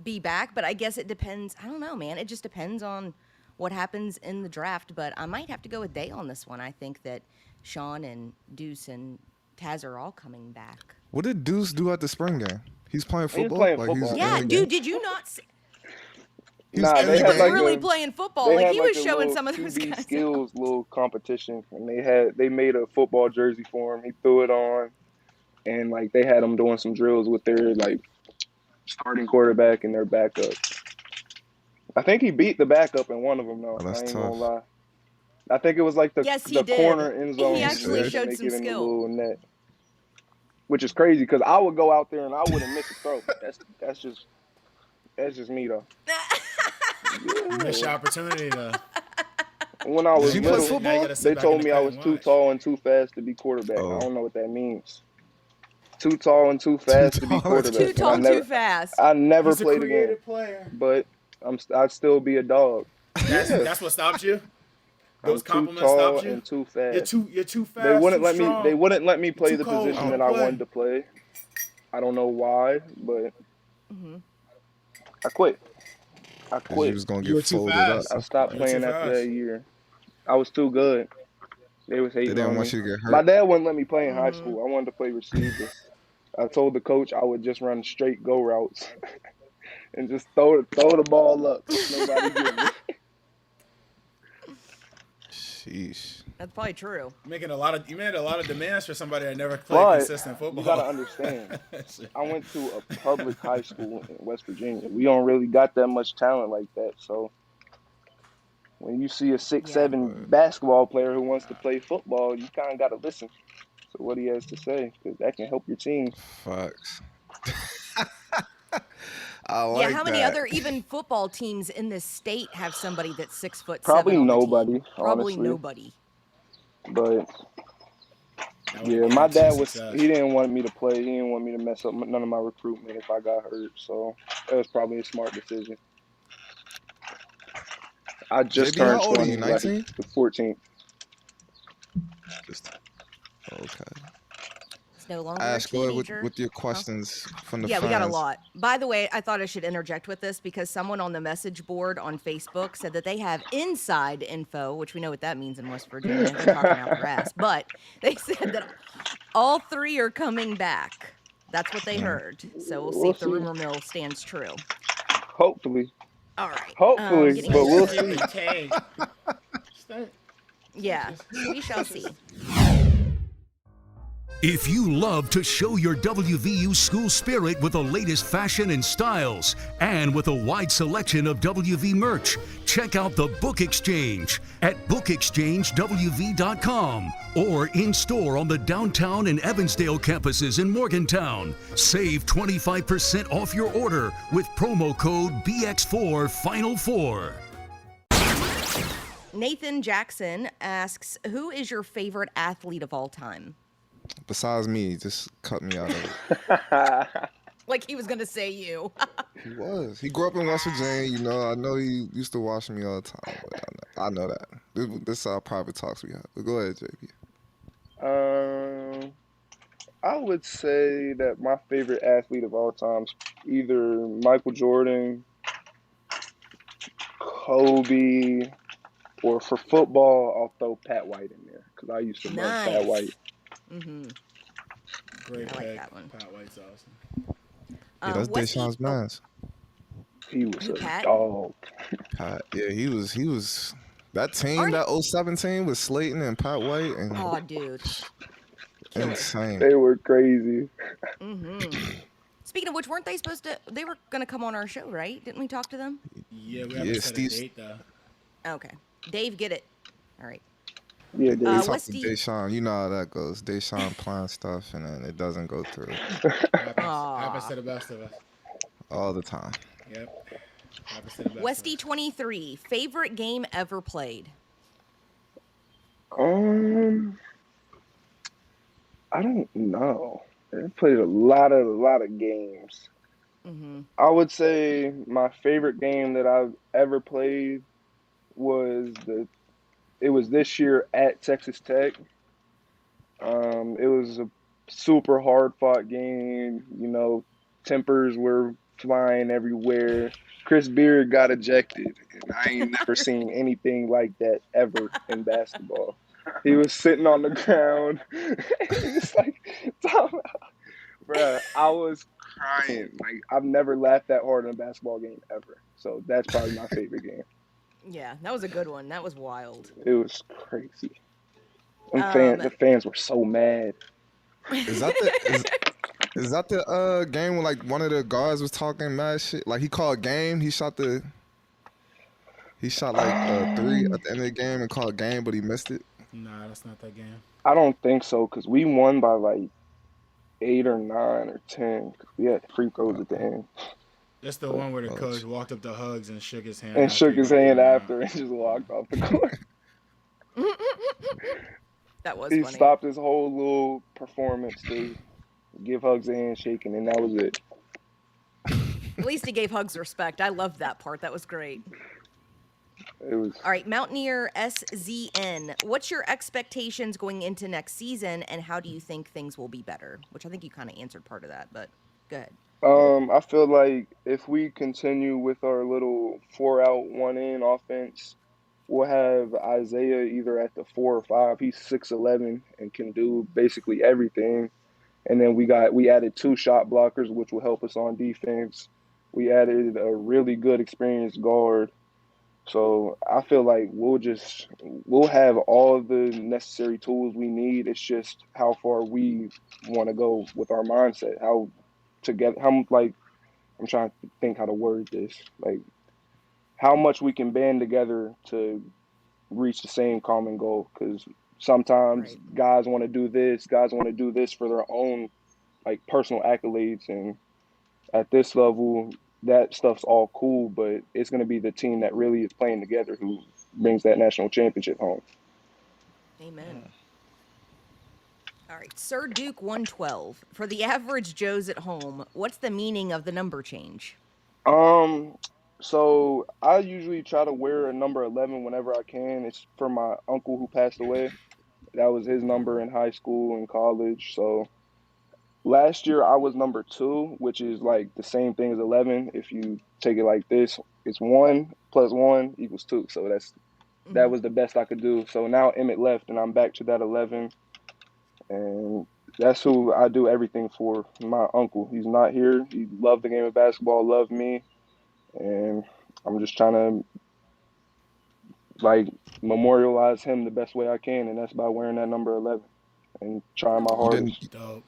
Speaker 1: be back. But I guess it depends. I don't know, man. It just depends on what happens in the draft. But I might have to go with Day on this one. I think that Sean and Deuce and Taz are all coming back.
Speaker 4: What did Deuce do at the spring game? He's playing football?
Speaker 6: playing football.
Speaker 1: Yeah,
Speaker 4: in the
Speaker 1: dude,
Speaker 4: game?
Speaker 1: did you not see?
Speaker 6: Nah,
Speaker 4: in
Speaker 6: they
Speaker 4: the
Speaker 6: had
Speaker 4: game?
Speaker 6: like
Speaker 1: Really
Speaker 6: a,
Speaker 1: playing football.
Speaker 6: they
Speaker 1: Like,
Speaker 6: had
Speaker 1: he
Speaker 6: like
Speaker 1: was
Speaker 6: a
Speaker 1: showing
Speaker 6: little
Speaker 1: some of those
Speaker 6: QB
Speaker 1: guys.
Speaker 6: skills little competition, and they made a football jersey for him. He threw it on, and like they had him doing some drills with their like starting quarterback and their backup. I think he beat the backup in one of them though.
Speaker 4: Oh, that's
Speaker 6: I ain't
Speaker 4: tough.
Speaker 6: gonna lie. I think it was like the
Speaker 1: Yes, he
Speaker 6: the
Speaker 1: did.
Speaker 6: corner end zone.
Speaker 1: He actually
Speaker 6: and
Speaker 1: showed
Speaker 6: they
Speaker 1: some
Speaker 6: get in the
Speaker 1: skill.
Speaker 6: little net, which is crazy because I would go out there and I wouldn't miss a throw. That's just me though.
Speaker 3: Miss your opportunity to.
Speaker 6: When I was
Speaker 4: Did you play
Speaker 6: little,
Speaker 4: football?
Speaker 3: Now you gotta sit
Speaker 6: they
Speaker 3: back
Speaker 6: told
Speaker 3: in the
Speaker 6: me I
Speaker 3: cut
Speaker 6: was
Speaker 3: and
Speaker 6: too
Speaker 3: watch.
Speaker 6: tall and too fast to be quarterback.
Speaker 4: Oh.
Speaker 6: I don't know what that means. Too tall and too fast to be
Speaker 4: tall and
Speaker 6: quarterback.
Speaker 1: Too
Speaker 6: And
Speaker 1: tall,
Speaker 6: I never,
Speaker 1: too fast.
Speaker 6: I never
Speaker 3: He's a
Speaker 6: played a game,
Speaker 3: creative player.
Speaker 6: but I'd still be a dog.
Speaker 3: That's what stopped you. Those
Speaker 6: I'm too
Speaker 3: compliments
Speaker 6: tall
Speaker 3: stopped you.
Speaker 6: and too fast.
Speaker 3: You're too fast.
Speaker 6: They wouldn't
Speaker 3: too
Speaker 6: let
Speaker 3: strong.
Speaker 6: me. They wouldn't let me play
Speaker 3: too
Speaker 6: the
Speaker 3: cold,
Speaker 6: position
Speaker 3: don't
Speaker 6: that I
Speaker 3: play.
Speaker 6: wanted to play. I don't know why, but I quit. I
Speaker 4: 'Cause you
Speaker 6: quit.
Speaker 4: was going
Speaker 3: You
Speaker 4: to
Speaker 3: were
Speaker 4: get
Speaker 3: too
Speaker 4: folded
Speaker 3: fast.
Speaker 4: up.
Speaker 6: I stopped
Speaker 3: You were
Speaker 6: playing
Speaker 3: too
Speaker 6: after
Speaker 3: fast.
Speaker 6: that year. I was too good. They was
Speaker 4: They
Speaker 6: hating
Speaker 4: didn't
Speaker 6: on
Speaker 4: want
Speaker 6: me.
Speaker 4: you to get hurt.
Speaker 6: My dad wouldn't let me play in high school. I wanted to play receiver. I told the coach I would just run straight go routes and just throw the ball up. Nobody get me.
Speaker 4: Sheesh.
Speaker 1: That's probably true.
Speaker 3: You made a lot of demands for somebody that never played
Speaker 6: But
Speaker 3: consistent football.
Speaker 6: you gotta understand. I went to a public high school in West Virginia. We don't really got that much talent like that. So when you see a 6'7" basketball player who wants to play football, you kind of got to listen to what he has to say because that can help your team.
Speaker 4: Facts. I like
Speaker 1: Yeah, how many
Speaker 4: that.
Speaker 1: other even football teams in this state have somebody that's 6'7"?
Speaker 6: Probably
Speaker 1: on the
Speaker 6: nobody,
Speaker 1: team? Probably
Speaker 6: honestly.
Speaker 1: nobody.
Speaker 6: But
Speaker 3: That would've
Speaker 6: yeah,
Speaker 3: been
Speaker 6: my
Speaker 3: a team
Speaker 6: dad was.
Speaker 3: success.
Speaker 6: He didn't want me to play. He didn't want me to mess up none of my recruitment if I got hurt. So that was probably a smart decision. I just
Speaker 4: JB, how
Speaker 6: turned
Speaker 4: old are
Speaker 6: 20,
Speaker 4: you,
Speaker 6: like
Speaker 4: 19?
Speaker 6: the 14th.
Speaker 4: Okay.
Speaker 1: It's no longer
Speaker 4: Ash,
Speaker 1: a
Speaker 4: go ahead
Speaker 1: teenager.
Speaker 4: with your questions from the
Speaker 1: Yeah,
Speaker 4: fans.
Speaker 1: we got a lot. By the way, I thought I should interject with this because someone on the message board on Facebook said that they have inside info, which we know what that means in West Virginia. They're talking out their ass. But they said that all three are coming back. That's what they heard. So we'll see if the
Speaker 6: We'll see.
Speaker 1: rumor mill stands true.
Speaker 6: Hopefully.
Speaker 1: All right.
Speaker 6: Hopefully,
Speaker 1: getting
Speaker 6: but
Speaker 1: into
Speaker 6: we'll
Speaker 1: the-
Speaker 6: see.
Speaker 1: Yeah, we shall see.
Speaker 2: If you love to show your WVU school spirit with the latest fashion and styles, and with a wide selection of WV merch, check out the Book Exchange at bookexchangewv.com or in store on the downtown and Evansdale campuses in Morgantown. Save 25% off your order with promo code BX4 Final Four.
Speaker 1: Nathan Jackson asks, who is your favorite athlete of all time?
Speaker 4: Besides me, just cut me out of it.
Speaker 1: Like he was going to say you.
Speaker 4: He was. He grew up in West Virginia. You know, I know he used to watch me all the time. But I know that. This is our private talks we have. But go ahead, JP.
Speaker 6: I would say that my favorite athlete of all time is either Michael Jordan, Kobe, or for football, I'll throw Pat White in there because I used to love Pat
Speaker 1: Nice.
Speaker 6: White.
Speaker 1: Mm-hmm.
Speaker 3: Great
Speaker 1: I like
Speaker 3: pick.
Speaker 1: that one.
Speaker 3: Pat White's awesome.
Speaker 4: Yeah, that's
Speaker 1: Westy-
Speaker 4: Deshaun's man's.
Speaker 6: He was
Speaker 1: Who,
Speaker 6: a
Speaker 1: Pat?
Speaker 6: dog.
Speaker 4: Pat. Yeah, he was. That team,
Speaker 1: Aren't-
Speaker 4: that 07 team with Slayton and Pat White, and
Speaker 1: Oh, dude.
Speaker 4: insane.
Speaker 6: They were crazy.
Speaker 1: Speaking of which, weren't they supposed to? They were going to come on our show, right? Didn't we talk to them?
Speaker 3: Yeah, we haven't
Speaker 4: Yeah,
Speaker 3: set a
Speaker 4: Steve's-
Speaker 3: date though.
Speaker 1: Okay. Dave, get it. All right.
Speaker 6: Yeah,
Speaker 4: We
Speaker 6: Dave.
Speaker 4: talked to
Speaker 1: Westy-
Speaker 4: Deshaun. You know how that goes. Deshaun plan stuff, and then it doesn't go through
Speaker 3: Happens to the best of us.
Speaker 4: all the time.
Speaker 3: Yep. Happens to the best
Speaker 1: Westy
Speaker 3: of us.
Speaker 1: 23, favorite game ever played?
Speaker 6: I don't know. I played a lot of games.
Speaker 1: Mm-hmm.
Speaker 6: I would say my favorite game that I've ever played was it was this year at Texas Tech. It was a super hard fought game. You know, tempers were flying everywhere. Chris Beard got ejected, and I ain't never seen anything like that ever in basketball. He was sitting on the ground. He was like, "Time out." Bruh, I was crying. Like, I've never laughed that hard in a basketball game ever. So that's probably my favorite game.
Speaker 1: Yeah, that was a good one. That was wild.
Speaker 6: It was crazy.
Speaker 1: Um,
Speaker 6: The fans were so mad.
Speaker 4: Is that the is that the game when like one of the guards was talking mad shit? Like he called game, he shot like three at the end of the game and called game, but he missed it.
Speaker 3: Nah, that's not that game.
Speaker 6: I don't think so because we won by like 8 or 9 or 10 because we had free throws at the end
Speaker 3: That's the one where the
Speaker 4: Oh,
Speaker 3: coach
Speaker 4: shit.
Speaker 3: walked up to Hugs and shook his hand
Speaker 6: and
Speaker 3: after
Speaker 6: shook
Speaker 3: he
Speaker 6: his
Speaker 3: got
Speaker 6: hand
Speaker 3: thrown out.
Speaker 6: after and just walked off the court.
Speaker 1: that was
Speaker 6: He
Speaker 1: funny.
Speaker 6: stopped his whole little performance to give Hugs a handshake, and then that was it.
Speaker 1: At least he gave Hugs respect. I loved that part. That was great.
Speaker 6: It was.
Speaker 1: All right, Mountaineer SZN. What's your expectations going into next season, and how do you think things will be better? Which I think you kind of answered part of that, but go ahead.
Speaker 6: I feel like if we continue with our little 4 out, 1 in offense, we'll have Isaiah either at the 4 or 5. He's 6'11" and can do basically everything. And then we added 2 shot blockers, which will help us on defense. We added a really good experienced guard. So I feel like we'll have all the necessary tools we need. It's just how far we want to go with our mindset. I'm trying to think how to word this. Like how much we can band together to reach the same common goal. Because sometimes
Speaker 1: Right.
Speaker 6: guys want to do this, guys want to do this for their own like personal accolades, and at this level, that stuff's all cool, but it's going to be the team that really is playing together who brings that national championship home.
Speaker 1: Amen. All right, Sir Duke 112. For the average Joes at home, what's the meaning of the number change?
Speaker 6: Um, so I usually try to wear a number 11 whenever I can. It's for my uncle who passed away. That was his number in high school and college. So last year I was number 2, which is like the same thing as 11. If you take it like this, it's 1 plus 1 equals 2. So that was the best I could do. So now Emmett left, and I'm back to that 11, and that's who I do everything for. My uncle. He's not here. He loved the game of basketball, loved me, and I'm just trying to like memorialize him the best way I can, and that's by wearing that number 11 and trying my
Speaker 4: You
Speaker 6: hardest.
Speaker 4: didn't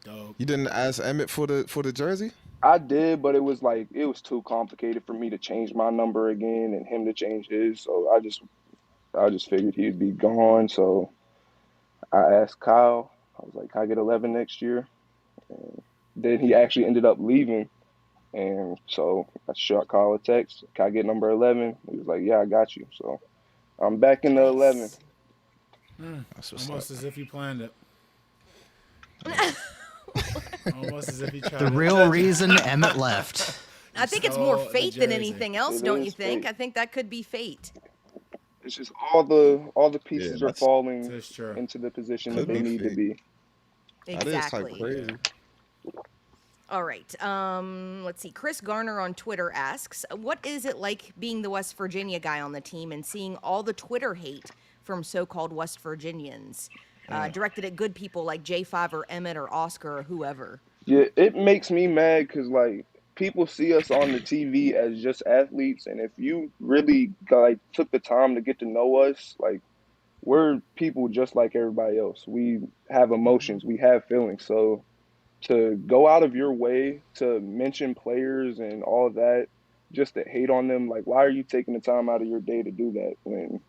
Speaker 3: Dope.
Speaker 4: you didn't ask Emmett for the jersey?
Speaker 6: I did, but it was too complicated for me to change my number again and him to change his. So I just figured he'd be gone. So I asked Kyle. I was like, "Can I get 11 next year?" And then he actually ended up leaving, and so I shot Kyle a text. "Can I get number 11?" He was like, "Yeah, I got you." So I'm back in the 11.
Speaker 1: Nice.
Speaker 4: That's what's
Speaker 3: Almost
Speaker 4: up.
Speaker 3: as if you planned it. Almost as if you tried
Speaker 5: The
Speaker 3: it.
Speaker 5: real reason Emmett left.
Speaker 1: I think it's more
Speaker 3: stole the
Speaker 1: fate than
Speaker 3: jersey.
Speaker 1: anything else,
Speaker 6: It
Speaker 1: don't
Speaker 6: is
Speaker 1: you think?
Speaker 6: fate.
Speaker 1: I think that could be fate.
Speaker 6: It's just all the pieces are
Speaker 4: that's-
Speaker 6: falling
Speaker 3: That's true.
Speaker 6: into the position
Speaker 4: Could
Speaker 6: that they
Speaker 4: be
Speaker 6: need to
Speaker 4: fate.
Speaker 6: be.
Speaker 4: That is type
Speaker 1: Exactly.
Speaker 4: crazy.
Speaker 1: All right. Let's see. Chris Garner on Twitter asks, "What is it like being the West Virginia guy on the team and seeing all the Twitter hate from so-called West Virginians directed at good people like J5 or Emmett or Oscar or whoever?"
Speaker 6: Yeah, it makes me mad because like people see us on the TV as just athletes, and if you really like took the time to get to know us, like we're people just like everybody else. We have emotions, we have feelings. So to go out of your way to mention players and all of that, just to hate on them, like why are you taking the time out of your day to do that when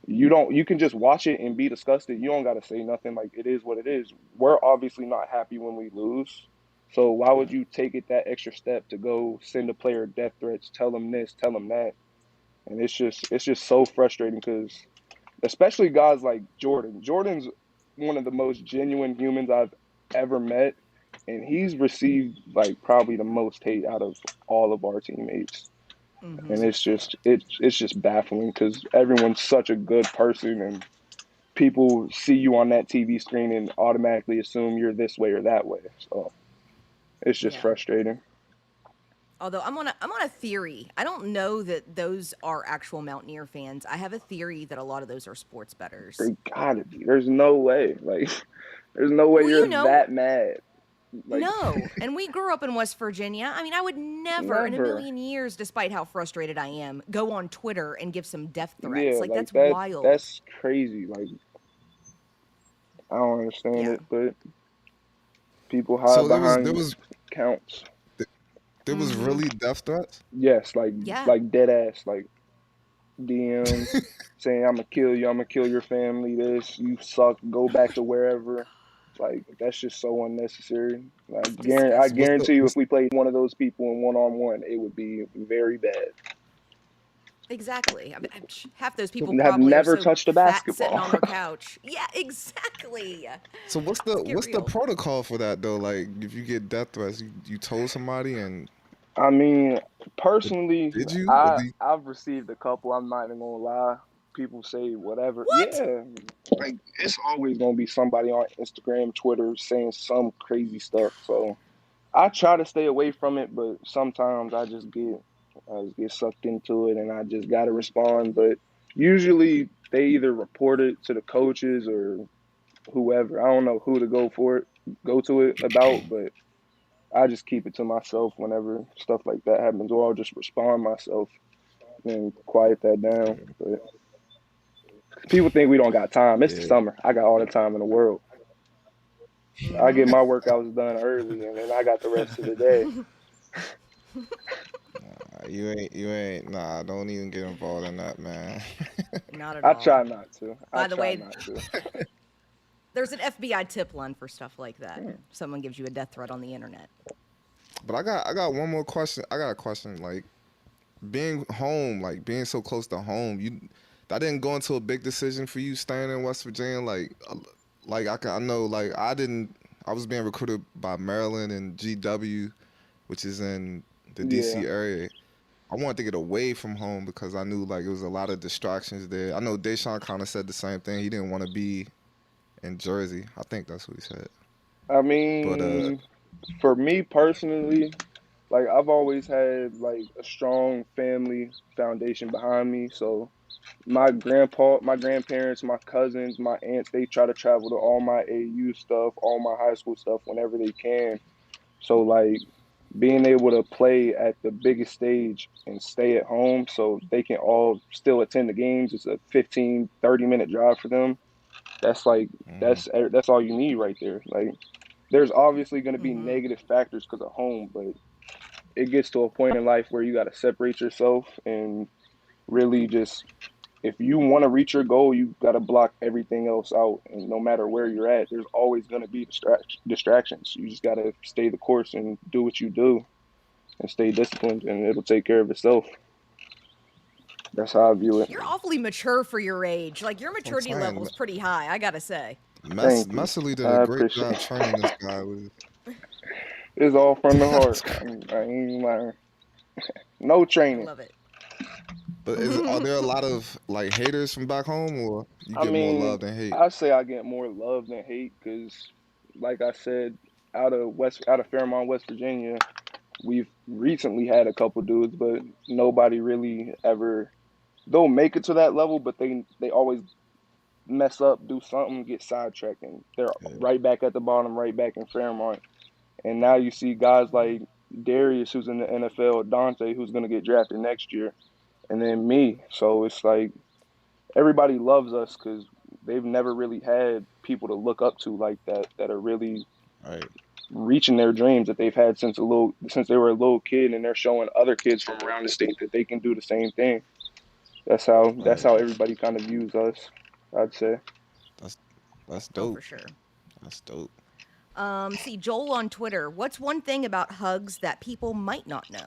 Speaker 6: you can just watch it and be disgusted. You don't got to say nothing. Like it is what it is. We're obviously not happy when we lose. So why would you take it that extra step to go send a player death threats, tell them this, tell them that? And it's just so frustrating because especially guys like Jordan. Jordan's one of the most genuine humans I've ever met. and he's received like probably the most hate out of all of our teammates. And it's just baffling because everyone's such a good person, and people see you on that TV screen and automatically assume you're this way or that way. So it's just
Speaker 1: Yeah.
Speaker 6: frustrating.
Speaker 1: Although I'm on a theory. I don't know that those are actual Mountaineer fans. I have a theory that a lot of those are sports bettors.
Speaker 6: They gotta be. There's no way. Like, there's no way
Speaker 1: Well,
Speaker 6: you're
Speaker 1: you know,
Speaker 6: that mad. Like,
Speaker 1: no. And we grew up in West Virginia. I mean, I would never in a
Speaker 6: never.
Speaker 1: million years, despite how frustrated I am, go on Twitter and give some death threats.
Speaker 6: Yeah,
Speaker 1: Like,
Speaker 6: like
Speaker 1: that's
Speaker 6: that.
Speaker 1: wild.
Speaker 6: That's crazy. Like, I don't understand
Speaker 1: Yeah.
Speaker 6: it, but people
Speaker 4: So
Speaker 6: hide
Speaker 4: there
Speaker 6: behind
Speaker 4: was
Speaker 6: counts.
Speaker 4: really death threats.
Speaker 6: Yes,
Speaker 1: Yeah.
Speaker 6: like dead ass, like DMs saying I'm gonna kill you, I'm gonna kill your family. This you suck. Go back to wherever. Like that's just so unnecessary. I
Speaker 1: Disgusting.
Speaker 6: guarantee you, if we played one of those people in 1-on-1, it would be very bad.
Speaker 1: Exactly. I mean, half those people
Speaker 6: Have
Speaker 1: probably are
Speaker 6: never
Speaker 1: so
Speaker 6: touched a
Speaker 1: fat sitting
Speaker 6: basketball.
Speaker 1: on their couch. Yeah, exactly.
Speaker 4: So what's
Speaker 1: Let's get
Speaker 4: the
Speaker 1: real.
Speaker 4: protocol for that though? Like if you get death threats, you told somebody and
Speaker 6: I mean, personally,
Speaker 4: did you? Or
Speaker 6: I've received a couple. I'm not even gonna lie. People say whatever.
Speaker 1: What?
Speaker 6: Yeah, like it's always gonna be somebody on Instagram, Twitter saying some crazy stuff. So I try to stay away from it, but sometimes I just get sucked into it, and I just gotta respond. But usually they either report it to the coaches or whoever. I don't know who to go to it about, but I just keep it to myself whenever stuff like that happens, or I'll just respond myself and quiet that down. But people think we don't got time. It's the
Speaker 4: yeah,
Speaker 6: summer. I got all the time in the world. I get my workouts done early, and then I got the rest of the day.
Speaker 4: you ain't nah. Don't even get involved in that, man.
Speaker 1: Not at
Speaker 6: I
Speaker 1: all.
Speaker 6: try not to.
Speaker 1: By the way, there's an FBI tip line for stuff like that. Someone gives you a death threat on the internet.
Speaker 4: But I got one more question. I got a question. Like being home, like being so close to home, that didn't go into a big decision for you staying in West Virginia. Like I know, like I was being recruited by Maryland and GW, which is in the DC
Speaker 6: Yeah.
Speaker 4: area. I wanted to get away from home because I knew like it was a lot of distractions there. I know Deshaun kind of said the same thing. He didn't want to be in Jersey. I think that's what he said.
Speaker 6: I
Speaker 4: But
Speaker 6: mean, for me personally, like I've always had like a strong family foundation behind me. So my grandpa, my grandparents, my cousins, my aunts, they try to travel to all my AU stuff, all my high school stuff whenever they can. So like being able to play at the biggest stage and stay at home so they can all still attend the games. It's a 15, 30-minute drive for them. That's like that's all you need right there. Like there's obviously going to be negative factors because of home, but it gets to a point in life where you got to separate yourself and really just if you want to reach your goal, you got to block everything else out. And no matter where you're at, there's always going to be distractions. You just got to stay the course and do what you do and stay disciplined, and it'll take care of itself. That's how I view it.
Speaker 1: You're awfully mature for your age. Like your maturity
Speaker 4: saying.
Speaker 1: level is pretty high, I gotta say.
Speaker 6: Thank you.
Speaker 4: Messerly did
Speaker 6: I
Speaker 4: a great
Speaker 6: appreciate
Speaker 4: job training this guy.
Speaker 6: It's all from the heart. I ain't even lying. No
Speaker 1: I
Speaker 6: training.
Speaker 1: love it.
Speaker 4: But are there a lot of like haters from back home, or you
Speaker 6: I
Speaker 4: get more
Speaker 6: mean,
Speaker 4: love than hate?
Speaker 6: I say I get more love than hate because, like I said, out of Fairmont, West Virginia, we've recently had a couple dudes, but nobody really ever. They'll make it to that level, but they always mess up, do something, get sidetracked, and they're right back at the bottom, right back in Fairmont. And now you see guys like Darius, who's in the NFL, Dante, who's going to get drafted next year, and then me. So it's like everybody loves us because they've never really had people to look up to like that are really
Speaker 4: Right.
Speaker 6: reaching their dreams that they've had since they were a little kid, and they're showing other kids from around the state that they can do the same thing. That's how everybody kind of views us, I'd say.
Speaker 4: That's
Speaker 1: Oh,
Speaker 4: dope.
Speaker 1: for sure.
Speaker 4: That's dope.
Speaker 1: See, Joel on Twitter. What's one thing about hugs that people might not know?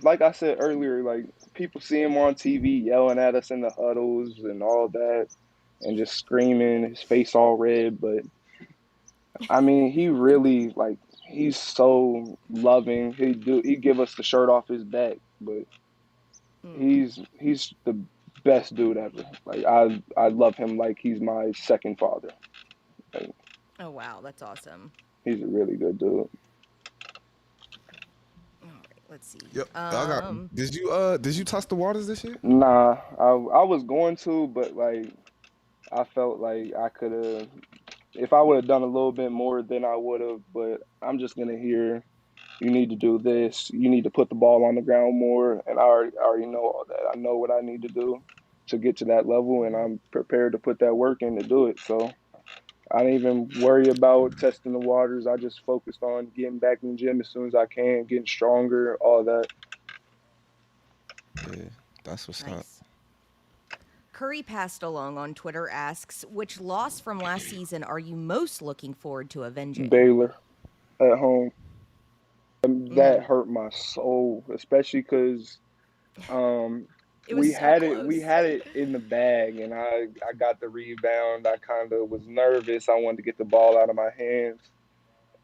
Speaker 6: Like I said earlier, like people see him on TV yelling at us in the huddles and all that, and just screaming, his face all red. But I mean, he really like he's so loving. He give us the shirt off his back, but
Speaker 1: Mm.
Speaker 6: he's the best dude ever. Like I love him like he's my second father. Like,
Speaker 1: Oh wow, that's awesome.
Speaker 6: he's a really good dude.
Speaker 1: All right, let's see.
Speaker 4: Yep. I got. Did you touch the waters this year?
Speaker 6: Nah, I was going to, but like I felt like I could have if I would have done a little bit more, then I would have. But I'm just gonna hear you need to do this. You need to put the ball on the ground more, and I already know all that. I know what I need to do to get to that level, and I'm prepared to put that work in to do it. So I didn't even worry about testing the waters. I just focused on getting back in the gym as soon as I can, getting stronger, all that.
Speaker 4: Yeah, that's what's up.
Speaker 1: Nice. Curry passed along on Twitter asks, which loss from last season are you most looking forward to avenging?
Speaker 6: Baylor at home. That
Speaker 1: Mm.
Speaker 6: hurt my soul, especially because
Speaker 1: It was so
Speaker 6: we
Speaker 1: close.
Speaker 6: had it in the bag, and I got the rebound. I kind of was nervous. I wanted to get the ball out of my hands,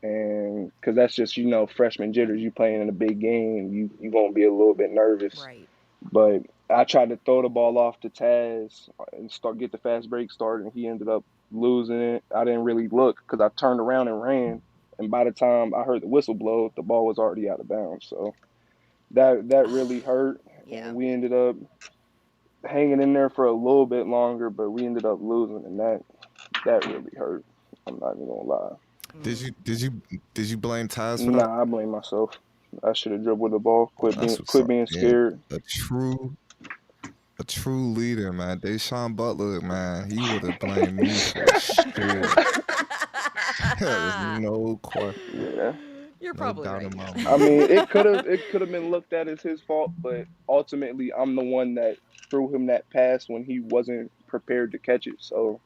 Speaker 6: and because that's just freshman jitters. You playing in a big game, you gonna be a little bit nervous.
Speaker 1: Right.
Speaker 6: But I tried to throw the ball off to Taz and get the fast break started, and he ended up losing it. I didn't really look because I turned around and ran, and by the time I heard the whistle blow, the ball was already out of bounds. So that really hurt,
Speaker 1: Yeah.
Speaker 6: and we ended up hanging in there for a little bit longer, but we ended up losing, and that really hurt. I'm not even gonna lie.
Speaker 4: Did you blame Taz for that?
Speaker 6: Nah, I blame myself. I should have dribbled the ball.
Speaker 4: That's what's
Speaker 6: Quit
Speaker 4: up.
Speaker 6: being
Speaker 4: Yeah,
Speaker 6: scared.
Speaker 4: a true leader, man. Deshaun Butler, man, he would have blamed me for sure. There's no question,
Speaker 6: Yeah.
Speaker 1: You're
Speaker 4: no
Speaker 1: probably
Speaker 4: doubt
Speaker 1: right.
Speaker 4: in my
Speaker 6: I
Speaker 4: mind.
Speaker 6: mean, it could have been looked at as his fault, but ultimately, I'm the one that threw him that pass when he wasn't prepared to catch it. So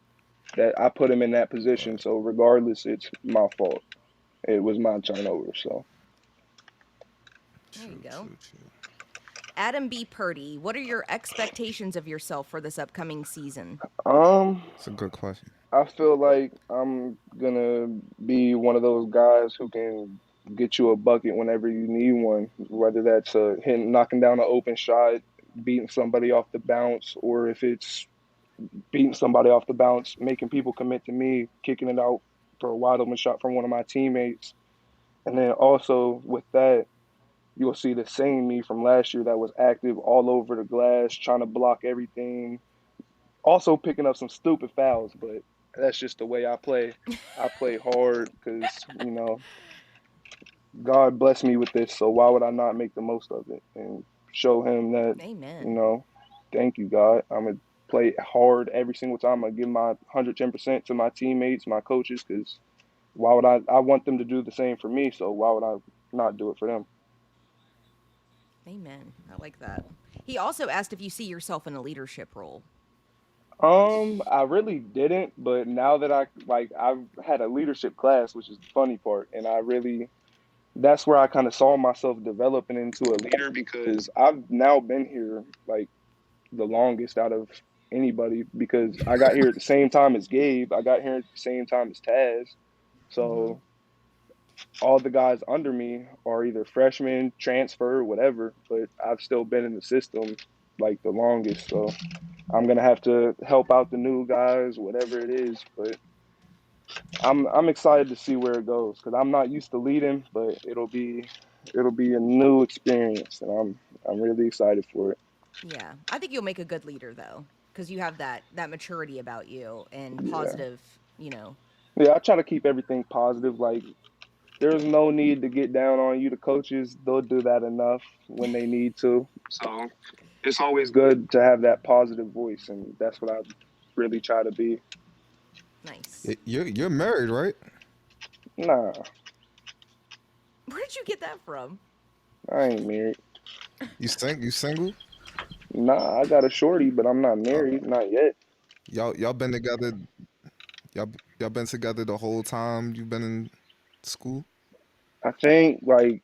Speaker 6: that I put him in that position. So regardless, it's my fault. It was my turnover. So
Speaker 1: There you go.
Speaker 4: True.
Speaker 1: Adam B. Purdy, what are your expectations of yourself for this upcoming season?
Speaker 4: It's a good question.
Speaker 6: I feel like I'm gonna be one of those guys who can get you a bucket whenever you need one, whether that's knocking down an open shot, beating somebody off the bounce, or if it's beating somebody off the bounce, making people commit to me, kicking it out for a wide open shot from one of my teammates. And then also with that, you'll see the same me from last year that was active all over the glass, trying to block everything, also picking up some stupid fouls, but that's just the way I play. I play hard because, God blessed me with this, so why would I not make the most of it and show him that, you
Speaker 1: Amen.
Speaker 6: know, thank you, God. I'm going to play hard every single time. I give my 110% to my teammates, my coaches, because why would I want them to do the same for me, so why would I not do it for them?
Speaker 1: Amen. I like that. He also asked if you see yourself in a leadership role.
Speaker 6: I really didn't, but now that I've had a leadership class, which is the funny part, and that's where I kind of saw myself developing into a leader because I've now been here like the longest out of anybody because I got here at the same time as Gabe. I got here at the same time as Taz.
Speaker 1: Mm-hmm.
Speaker 6: So all the guys under me are either freshmen, transfer, whatever, but I've still been in the system like the longest. So I'm gonna have to help out the new guys, whatever it is. But I'm excited to see where it goes because I'm not used to leading, but it'll be a new experience, and I'm really excited for it.
Speaker 1: Yeah. I think you'll make a good leader, though, because you have that maturity about you and
Speaker 6: Yeah,
Speaker 1: positive, you know.
Speaker 6: yeah. I try to keep everything positive. Like there's no need to get down on you. The coaches they'll do that enough when they need to. So it's always good to have that positive voice, and that's what I really try to be.
Speaker 1: Nice.
Speaker 4: You're married, right?
Speaker 6: Nah,
Speaker 1: Where did you get that from?
Speaker 6: I ain't married.
Speaker 4: You single?
Speaker 6: Nah, I got a shorty, but I'm not
Speaker 4: Uh,
Speaker 6: married, not yet.
Speaker 4: y'all been together. Y'all been together the whole time you've been in school.
Speaker 6: I think like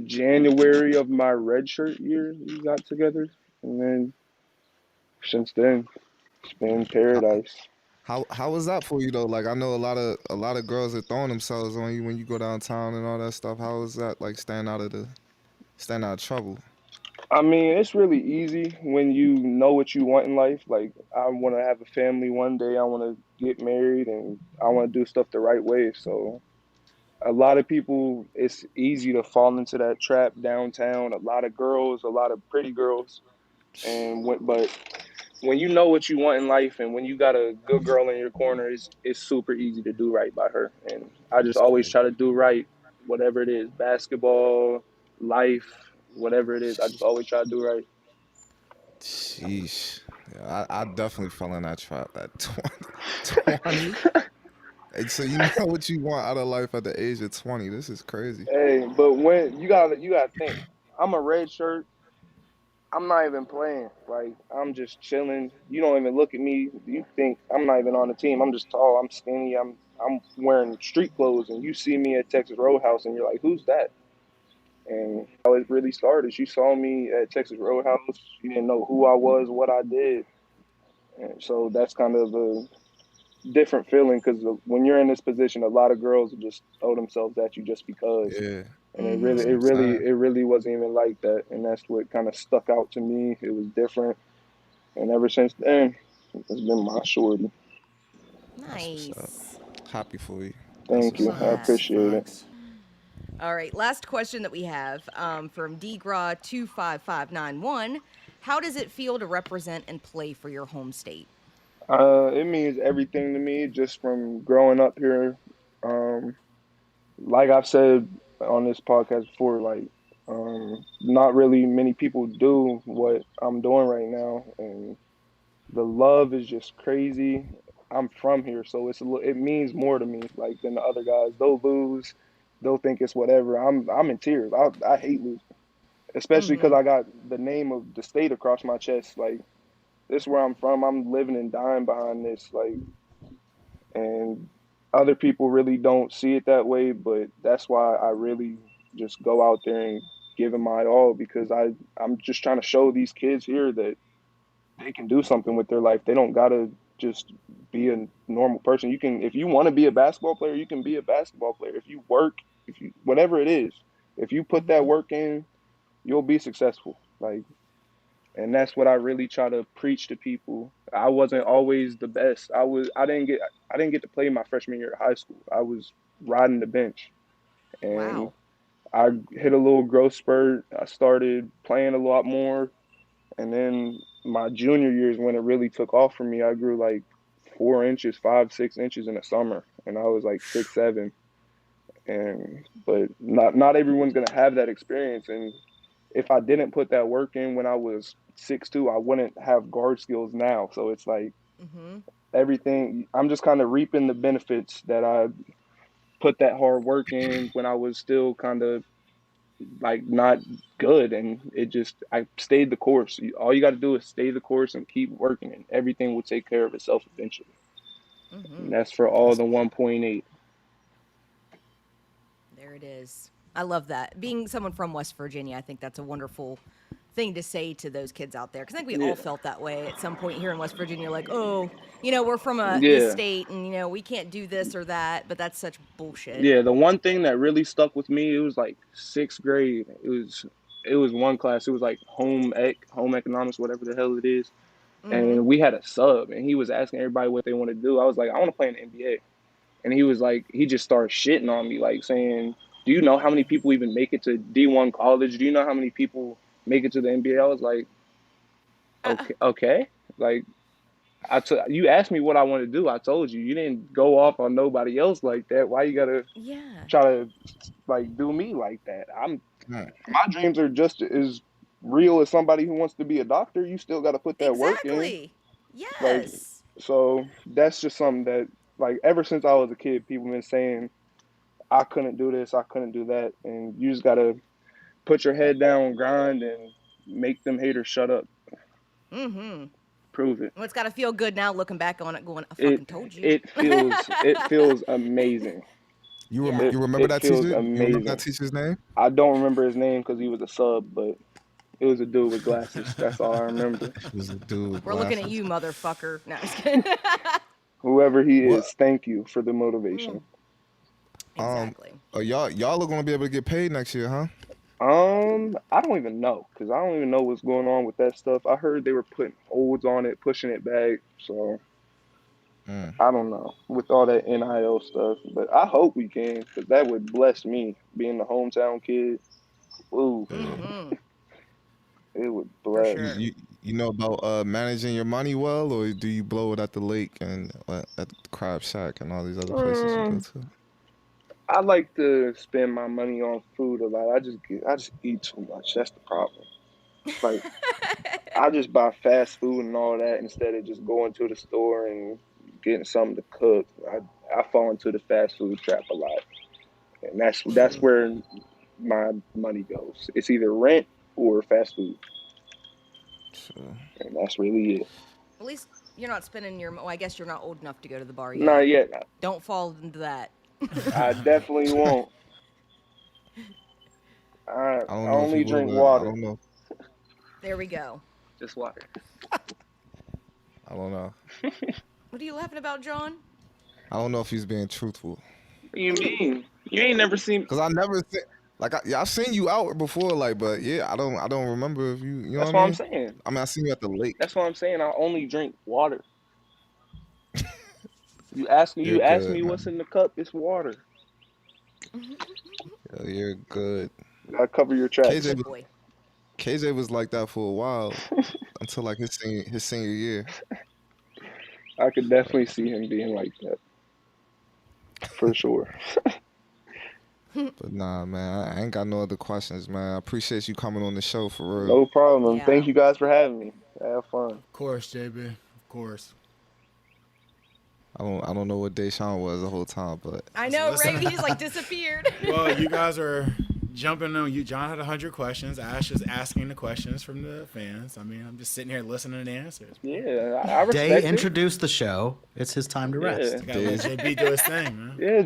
Speaker 6: January of my redshirt year we got together, and then since then it's been
Speaker 4: How,
Speaker 6: paradise.
Speaker 4: How was that for you though? Like I know a lot of girls are throwing themselves on you when you go downtown and all that stuff. How was that like staying out of trouble?
Speaker 6: I mean, it's really easy when you know what you want in life. Like, I want to have a family one day. I want to get married, and I want to do stuff the right way. So, a lot of people, it's easy to fall into that trap downtown. A lot of girls, a lot of pretty girls, but when you know what you want in life, and when you got a good girl in your corner, it's super easy to do right by her. And I just
Speaker 4: That's
Speaker 6: always
Speaker 4: crazy.
Speaker 6: try to do right, whatever it is, basketball, life, whatever it is. I just always try to do right.
Speaker 4: Sheesh. Yeah, I definitely fell in that trap at 20. 20? And so you know what you want out of life at the age of 20. This is crazy.
Speaker 6: Hey, but when you gotta think, I'm a red shirt. I'm not even playing. Like, I'm just chilling. You don't even look at me. You think I'm not even on the team. I'm just tall. I'm skinny. I'm wearing street clothes, and you see me at Texas Roadhouse, and you're like, "Who's that?" And how it really started. You saw me at Texas Roadhouse. You didn't know who I was, what I did, and so that's kind of a different feeling because when you're in this position, a lot of girls just throw themselves at you just because.
Speaker 4: Yeah.
Speaker 6: And
Speaker 4: That's what I'm saying.
Speaker 6: it really wasn't even like that. And that's what kind of stuck out to me. It was different. And ever since then, it's been my shorty.
Speaker 4: That's what's up.
Speaker 1: Nice.
Speaker 4: Happy for you. That's
Speaker 6: Thank
Speaker 4: what's
Speaker 6: you.
Speaker 4: up.
Speaker 6: I
Speaker 1: Yeah.
Speaker 6: appreciate it.
Speaker 3: Facts.
Speaker 1: All right, last question that we have from DGRA25591. How does it feel to represent and play for your home state?
Speaker 6: It means everything to me just from growing up here. Um, like I've said on this podcast before, like, not really many people do what I'm doing right now. And the love is just crazy. I'm from here, so it means more to me like than the other guys. They'll lose, they'll think it's whatever. I'm in tears. I hate losing, especially because
Speaker 1: Mm-hmm.
Speaker 6: I got the name of the state across my chest. Like, this is where I'm from. I'm living and dying behind this. Like, and other people really don't see it that way, but that's why I really just go out there and give it my all because I'm just trying to show these kids here that they can do something with their life. They don't gotta just be a normal person. You can, if you want to be a basketball player, you can be a basketball player. If you work, if you whatever it is, if you put that
Speaker 1: Mm-hmm.
Speaker 6: work in, you'll be successful. Like, and that's what I really try to preach to people. I wasn't always the best. I didn't get to play my freshman year of high school. I was riding the bench, and
Speaker 1: Wow.
Speaker 6: I hit a little growth spurt. I started playing a lot more. And then my junior year is when it really took off for me. I grew like 4 inches, 5, 6 inches in the summer, and I was like 6'7". And but not everyone's gonna have that experience. And if I didn't put that work in when I was 6'2", I wouldn't have guard skills now. So it's like
Speaker 1: Mm-hmm.
Speaker 6: everything. I'm just kind of reaping the benefits that I put that hard work in when I was still kind of like not good, and it just I stayed the course. All you got to do is stay the course and keep working, and everything will take care of itself eventually.
Speaker 1: Mm-hmm.
Speaker 6: And that's for all
Speaker 4: That's
Speaker 6: the 1.8.
Speaker 1: There it is. I love that. Being someone from West Virginia, I think that's a wonderful thing to say to those kids out there. Because I think we
Speaker 6: Yeah,
Speaker 1: all felt that way at some point here in West Virginia. Like, oh, we're from this
Speaker 6: yeah,
Speaker 1: state, and we can't do this or that. But that's such bullshit.
Speaker 6: yeah. The one thing that really stuck with me, it was like sixth grade. It was one class. It was like home economics, whatever the hell it is.
Speaker 1: Mm-hmm.
Speaker 6: And we had a sub, and he was asking everybody what they want to do. I was like, I want to play in the NBA. And he was like, he just started shitting on me, like saying, "Do you know how many people even make it to D1 college? Do you know how many people make it to the NBA?" I was like,
Speaker 1: Uh,
Speaker 6: okay, okay. Like, you asked me what I want to do. I told you. You didn't go off on nobody else like that. Why you gotta
Speaker 1: yeah.
Speaker 6: try to like do me like that?
Speaker 4: right.
Speaker 6: My dreams are just as real as somebody who wants to be a doctor. You still got to put that work in.
Speaker 1: Exactly.
Speaker 6: Like,
Speaker 1: Yes.
Speaker 6: so that's just something that, like, ever since I was a kid, people been saying I couldn't do this, I couldn't do that, and you just gotta put your head down, grind, and make them haters shut up.
Speaker 1: Mm-hmm.
Speaker 6: Prove it.
Speaker 1: Well, it's got to feel good now looking back on it, going, I
Speaker 6: It
Speaker 1: fucking told you.
Speaker 6: it feels amazing.
Speaker 1: Yeah.
Speaker 4: You remember
Speaker 6: It
Speaker 4: that
Speaker 6: feels
Speaker 4: teacher? You remember that
Speaker 6: amazing.
Speaker 4: teacher's name?
Speaker 6: I don't remember his name because he was a sub, but it was a dude with glasses. That's all I remember.
Speaker 4: It was a dude with
Speaker 1: We're looking at
Speaker 4: glasses.
Speaker 1: you, motherfucker. No, I'm just kidding.
Speaker 6: Whoever he
Speaker 4: What?
Speaker 6: is, thank you for the motivation.
Speaker 1: Exactly.
Speaker 4: Y'all are gonna be able to get paid next year, huh?
Speaker 6: I don't even know because I don't even know what's going on with that stuff. I heard they were putting holds on it, pushing it back. So
Speaker 4: Mm.
Speaker 6: I don't know with all that NIL stuff, but I hope we can because that would bless me being the hometown kid. Ooh,
Speaker 1: Mm-hmm.
Speaker 6: it would
Speaker 1: For
Speaker 6: bless.
Speaker 1: sure.
Speaker 4: You know about managing your money well, or do you blow it at the lake and at the Crab Shack and all these other places you go
Speaker 6: Um,
Speaker 4: to?
Speaker 6: I like to spend my money on food a lot. I just eat too much. That's the problem. Like I just buy fast food and all that instead of just going to the store and getting something to cook. I fall into the fast food trap a lot, and that's where my money goes. It's either rent or fast food,
Speaker 4: So,
Speaker 6: and that's really it.
Speaker 1: At least you're not spending your. Well, I guess you're not old enough to go to the bar
Speaker 6: Not
Speaker 1: yet.
Speaker 6: yet.
Speaker 1: Don't fall into that.
Speaker 6: I definitely won't.
Speaker 4: I
Speaker 6: I
Speaker 4: don't know if
Speaker 6: only
Speaker 4: you
Speaker 6: drink
Speaker 4: will. I
Speaker 6: water.
Speaker 4: don't know.
Speaker 1: There we go.
Speaker 6: Just water.
Speaker 4: I don't know.
Speaker 1: What are you laughing about, John?
Speaker 4: I don't know if he's being truthful.
Speaker 6: What do you mean? You ain't never seen.
Speaker 4: Cause I never seen I've seen you out before, like, but yeah, I don't remember if you know
Speaker 6: That's
Speaker 4: what
Speaker 6: what
Speaker 4: I
Speaker 6: I'm
Speaker 4: mean.
Speaker 6: saying.
Speaker 4: I mean, I seen you at the lake.
Speaker 6: That's what I'm saying. I only drink water. You ask
Speaker 4: You're
Speaker 6: me
Speaker 4: good,
Speaker 6: what's
Speaker 4: man.
Speaker 6: in the cup. It's water.
Speaker 4: Yeah, you're good.
Speaker 6: Gotta cover your tracks.
Speaker 1: Good boy.
Speaker 4: KJ was like that for a while until like his senior year.
Speaker 6: I could definitely see him being like that. For sure.
Speaker 4: But nah, man, I ain't got no other questions, man. I appreciate you coming on the show for real.
Speaker 6: No problem.
Speaker 1: Yeah.
Speaker 6: Thank you guys for having me. Have fun.
Speaker 3: Of course, JB. Of course.
Speaker 4: I don't know what Deshaun was the whole time, but
Speaker 1: I know,
Speaker 3: Listen.
Speaker 1: right? He just like disappeared.
Speaker 3: Well, you guys are jumping on you. John had 100 questions. Ash is asking the questions from the fans. I mean, I'm just sitting here listening to the answers.
Speaker 6: Yeah, I
Speaker 5: Day
Speaker 6: respect it.
Speaker 5: introduced the show. It's his time to rest.
Speaker 6: Yeah.
Speaker 3: I gotta let JB do his thing, man.
Speaker 6: Yeah,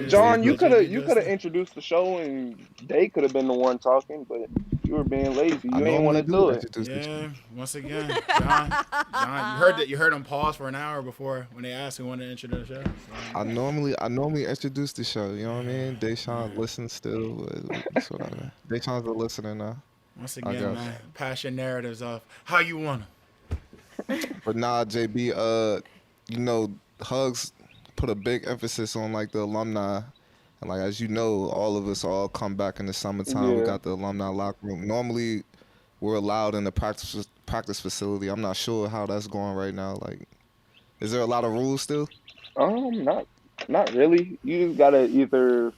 Speaker 6: John, you
Speaker 3: Let
Speaker 6: could
Speaker 3: JB
Speaker 6: have
Speaker 3: do
Speaker 6: you
Speaker 3: his
Speaker 6: could have
Speaker 3: thing.
Speaker 6: introduced the show and they could have been the one talking, but you were being lazy.
Speaker 4: I
Speaker 6: You ain't want
Speaker 4: normally
Speaker 6: to do it.
Speaker 4: introduce the show.
Speaker 3: Yeah, once again, John, you heard him pause for an hour before when they asked who wanted to introduce the show. So,
Speaker 4: I normally introduce the show. You know what I mean? Deshaun listens still. But it's whatever. Deshaun's a listener now.
Speaker 3: once
Speaker 4: I
Speaker 3: again,
Speaker 4: guess.
Speaker 3: man, pass your narratives of how you want them.
Speaker 4: But nah, JB, you know, Hugs put a big emphasis on like the alumni. And like as you know, all of us all come back in the summertime. We
Speaker 6: Yeah.
Speaker 4: got the alumni locker room. Normally we're allowed in the practice facility. I'm not sure how that's going right now. Like, is there a lot of rules still?
Speaker 6: Not really. You just gotta either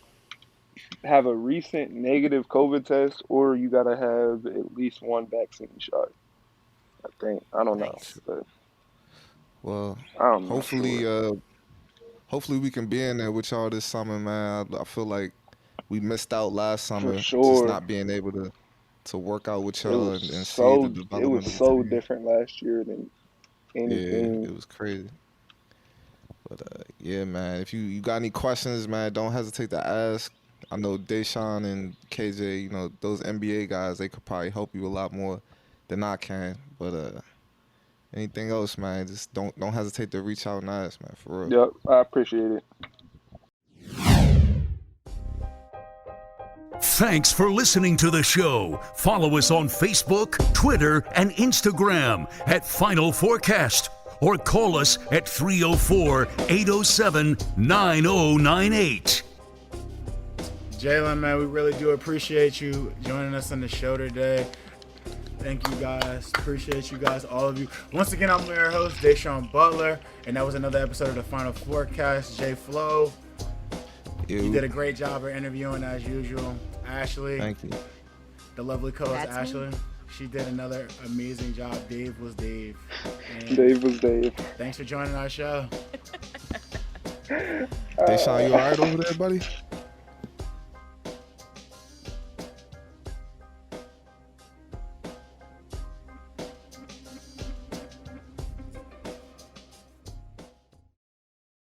Speaker 6: have a recent negative COVID test or you gotta have at least one vaccine shot. I think. I don't know.
Speaker 1: Nice.
Speaker 6: But
Speaker 4: Well,
Speaker 6: I'm not
Speaker 4: hopefully,
Speaker 6: sure.
Speaker 4: hopefully we can be in there with y'all this summer, man. I feel like we missed out last
Speaker 6: For
Speaker 4: summer, just
Speaker 6: sure.
Speaker 4: not being able to work out with
Speaker 6: It
Speaker 4: y'all
Speaker 6: was
Speaker 4: and see the
Speaker 6: so
Speaker 4: development of the
Speaker 6: so
Speaker 4: team.
Speaker 6: different last year than
Speaker 4: Yeah,
Speaker 6: anything.
Speaker 4: it was crazy. But yeah, man, if you got any questions, man, don't hesitate to ask. I know Deshaun and KJ, you know, those NBA guys, they could probably help you a lot more than I can. But anything else, man, just don't hesitate to reach out and ask, man, for real.
Speaker 6: Yep, I appreciate it.
Speaker 2: Thanks for listening to the show. Follow us on Facebook, Twitter, and Instagram at Final Fourcast, or call us at 304-807-9098.
Speaker 3: Jalen, man, we really do appreciate you joining us on the show today. Thank you guys. Appreciate you guys, all of you. Once again, I'm your host, Deshaun Butler, and that was another episode of the Final Fourcast. J Flow, you did a great job of interviewing as usual. Ashley,
Speaker 4: Thank you.
Speaker 3: the lovely co-host
Speaker 1: That's me.
Speaker 3: Ashley, she did another amazing job. Dave was Dave. And
Speaker 6: Dave was Dave.
Speaker 3: thanks for joining our show.
Speaker 4: Deshaun, you all right over there, buddy?